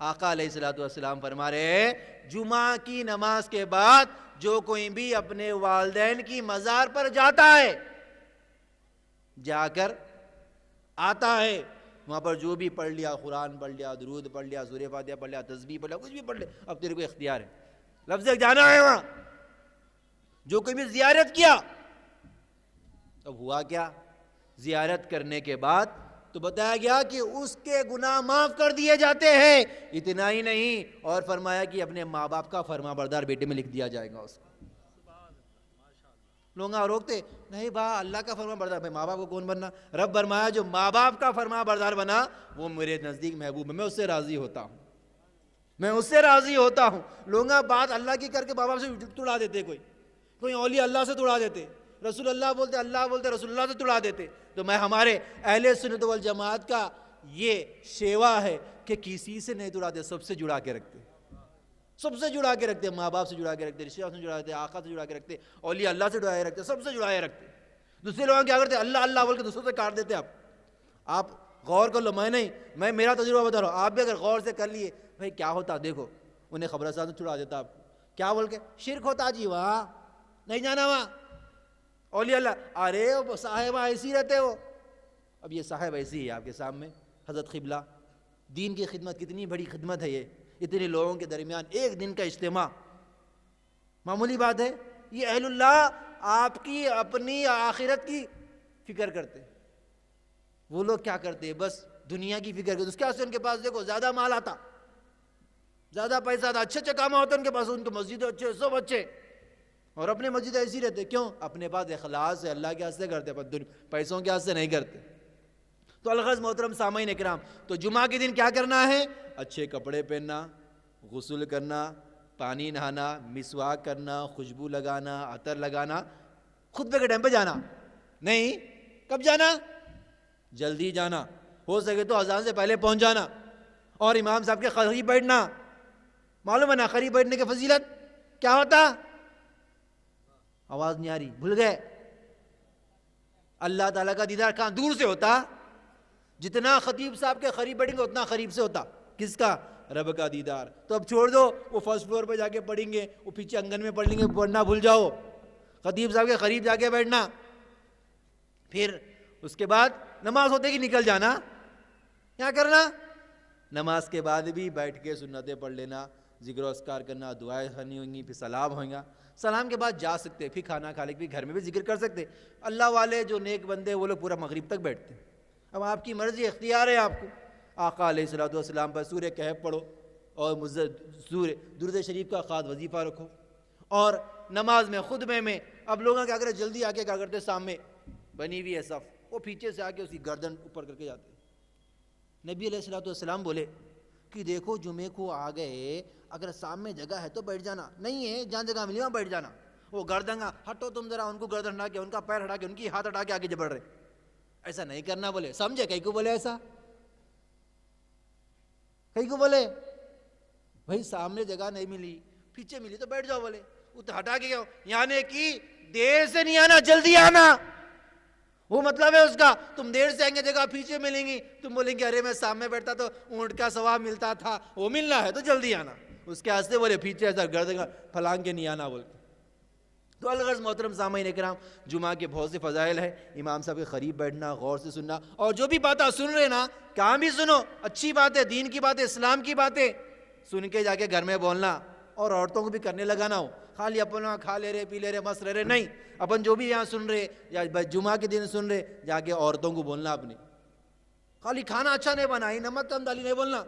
آقا علیہ السلام فرما رہے ہیں جمعہ کی نماز کے بعد جو کوئی بھی اپنے والدین کی مزار پر جاتا ہے، جا کر آتا ہے، وہاں پر جو بھی پڑھ لیا، قرآن پڑھ لیا، درود پڑھ لیا، سورہ فاتحہ پڑھ لیا، تسبیح پڑھ لیا، کچھ بھی پڑھ لے، اب تیرے کو اختیار ہے، لفظ جانا ہے وہاں۔ جو کوئی بھی زیارت کیا، اب ہوا کیا؟ زیارت کرنے کے بعد تو بتایا گیا کہ اس کے گناہ معاف کر دیے جاتے ہیں۔ اتنا ہی نہیں، اور فرمایا کہ اپنے ماں باپ کا فرما بردار بیٹے میں لکھ دیا جائے گا اس کو۔ لوگ روکتے نہیں با، اللہ کا فرما بردار، بھائی ماں باپ کو کون بننا؟ رب فرمایا جو ماں باپ کا فرما بردار بنا وہ میرے نزدیک محبوب ہے، میں اس سے راضی ہوتا ہوں، میں اس سے راضی ہوتا ہوں۔ لوگ بات اللہ کی کر کے ماں باپ سے توڑا دیتے، کوئی اولیاء اللہ سے توڑا دیتے، رسول اللہ بولتے، اللہ بولتے، رسول اللہ سے توڑا دیتے۔ تو میں ہمارے اہل سنت والجماعت کا یہ شیوا ہے کہ کسی سے نہیں توڑاتے، سب سے جڑا کے رکھتے، سب سے جڑا کے رکھتے، ماں باپ سے جڑا کے رکھتے، رشتہ داروں سے جڑا کے رکھتے، آقا سے جڑا کے رکھتے، اولیاء اللہ سے جڑا کے رکھتے، سب سے جڑا کے رکھتے۔ دوسرے لوگ کیا کرتے؟ اللہ اللہ بول کے دوسروں سے کاٹ دیتے۔ آپ غور کر لو، میں میرا تجربہ بتا رہا ہوں، آپ بھی اگر غور سے کر لیے بھائی کیا ہوتا، دیکھو انہیں خبرستان سے چھڑا دیتا آپ کو، کیا بول کے؟ شرک ہوتا جی، وہاں نہیں جانا، وہاں اولیاء اللہ، ارے وہ صاحبہ ایسی رہتے ہو۔ اب یہ صاحب ایسی ہے آپ کے سامنے، حضرت قبلہ، دین کی خدمت کتنی بڑی خدمت ہے یہ، اتنے لوگوں کے درمیان ایک دن کا اجتماع معمولی بات ہے؟ یہ اہل اللہ آپ کی اپنی آخرت کی فکر کرتے ہیں. وہ لوگ کیا کرتے ہیں؟ بس دنیا کی فکر کرتے. اس کے واسطے ان کے پاس دیکھو زیادہ مال آتا, زیادہ پیسہ آتا, اچھے کام ہوتا ان کے پاس, ان کے مسجد اچھے, سب اچھے, اور اپنے مسجد ایسی رہتے. کیوں؟ اپنے پاس اخلاص ہے, اللہ کے واسطے کرتے, پیسوں کے واسطے نہیں کرتے. تو الغرض محترم سامعین اکرام, تو جمعہ کے دن کیا کرنا ہے؟ اچھے کپڑے پہننا, غسل کرنا, پانی نہانا, مسواک کرنا, خوشبو لگانا, عطر لگانا. خطبے کے ٹائم پہ جانا نہیں. کب جانا؟ جلدی جانا, ہو سکے تو اذان سے پہلے پہنچ جانا, اور امام صاحب کے قریب بیٹھنا. معلوم ہے نا قریب بیٹھنے کی فضیلت کیا ہوتا؟ آواز نہیں آ رہی, بھول گئے؟ اللہ تعالیٰ کا دیدار کہاں؟ دور سے ہوتا. جتنا خطیب صاحب کے قریب بیٹھیں گے اتنا قریب سے ہوتا. کس کا؟ رب کا دیدار. تو اب چھوڑ دو, وہ فرسٹ فلور پہ جا کے پڑھیں گے, وہ پیچھے انگن میں پڑھ لیں گے, پڑھنا بھول جاؤ. خطیب صاحب کے قریب جا کے بیٹھنا. پھر اس کے بعد نماز ہوتے ہی نکل جانا. کیا کرنا؟ نماز کے بعد بھی بیٹھ کے سنتیں پڑھ لینا, ذکر و اذکار کرنا, دعائیں کرنی ہوں گی, پھر سلام ہوگا. سلام کے بعد جا سکتے, پھر کھانا کھا لے کے گھر میں بھی ذکر کر سکتے. اللہ والے جو نیک بندے وہ لوگ پورا مغرب تک بیٹھتے ہیں. اب آپ کی مرضی, اختیار ہے آپ کو. آقا علیہ الصلوۃ والسلام پر سورہ کہف پڑھو, اور درود شریف کا خاص وظیفہ رکھو. اور نماز میں, خطبے میں, اب لوگوں کیا کرتے, جلدی آ کے کیا کرتے, سامنے بنی ہوئی ہے صف, وہ پیچھے سے آ کے اس کی گردن اوپر کر کے جاتے. نبی علیہ الصلوۃ والسلام بولے کہ دیکھو جمعے کو آ گئے, اگر سامنے جگہ ہے تو بیٹھ جانا, نہیں ہے جہاں جگہ ملی وہاں بیٹھ جانا. وہ گردن ہٹو تم ذرا, ان کو گردن ہٹا کے, ان کا پیر ہٹا کے, ان کی ہاتھ ہٹا کے آگے بڑھ رہے. ایسا نہیں کرنا. بولے سمجھے کہیں کو بولے ایسا, کہیں کو بولے بھائی سامنے جگہ نہیں ملی, پیچھے ملی تو بیٹھ جاؤ. بولے وہ تو ہٹا کے, یعنی کہ دیر سے نہیں آنا, جلدی آنا. وہ مطلب ہے اس کا, تم دیر سے آئیں گے, جگہ پیچھے ملیں گی, تم بولیں گے ارے میں سامنے بیٹھتا تو اونٹ کا ثواب ملتا تھا, وہ ملنا ہے تو جلدی آنا. اس کے واسطے بولے پیچھے ایسا گردن پھلانگ کے نہیں آنا بول کے. تو الغرض محترم سامعین اکرام, جمعہ کے بہت سے فضائل ہیں. امام صاحب کے قریب بیٹھنا, غور سے سننا, اور جو بھی باتیں سن رہے نا, کہاں بھی سنو, اچھی باتیں, دین کی باتیں, اسلام کی باتیں سن کے جا کے گھر میں بولنا, اور عورتوں کو بھی کرنے لگانا ہو. خالی اپن وہاں کھا لے رہے, پی لے رہے, مست رہ رہے, نہیں. اپن جو بھی یہاں سن رہے یا جمعہ کے دن سن رہے, جا کے عورتوں کو بولنا اپنے. خالی کھانا اچھا نہیں بنا, نمک کم ڈالی نہیں بولنا.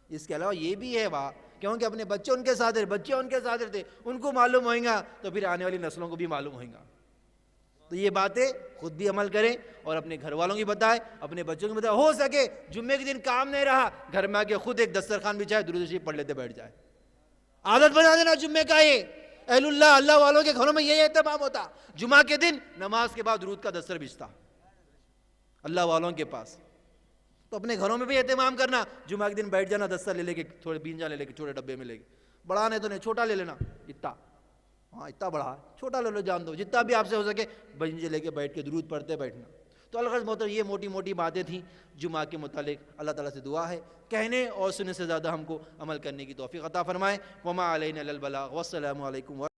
اس کے علاوہ یہ بھی ہے وہاں, کیونکہ اپنے بچے ان کے ساتھ رہے, بچے ان کے ساتھ رہتے, ان کو معلوم ہوئیں گا تو پھر آنے والی نسلوں کو بھی معلوم ہوئیں گا. تو یہ باتیں خود بھی عمل کریں, اور اپنے گھر والوں کی بتائیں, اپنے بچوں کی بتائیں. ہو سکے جمعے کے دن کام نہیں رہا, گھر میں آ کے خود ایک دسترخوان بچھائے, درود شریف پڑھ لیتے بیٹھ جائے. عادت بنا دینا جمعے کا. یہ اہل اللہ, اللہ والوں کے گھروں میں یہی اہتمام ہوتا, جمعہ کے دن نماز کے بعد درود کا دستر بچھتا اللہ والوں کے پاس. تو اپنے گھروں میں بھی اہتمام کرنا, جمعہ کے دن بیٹھ جانا, دستر لے لے کے, تھوڑے بینجا لے لے کے چھوٹے ڈبے میں لے کے, بڑا نہیں تو نہیں, چھوٹا لے لینا, اتنا, ہاں اتنا بڑا, چھوٹا لے لو, جان دو, جتنا بھی آپ سے ہو سکے بینجے لے کے بیٹھ کے درود پڑھتے بیٹھنا. تو الغرض محترم یہ موٹی موٹی باتیں تھیں جمعہ کے متعلق. اللہ تعالیٰ سے دعا ہے کہنے اور سننے سے زیادہ ہم کو عمل کرنے کی توفیق عطا فرمائے. وما علینا الا البلاغ. والسلام علیکم.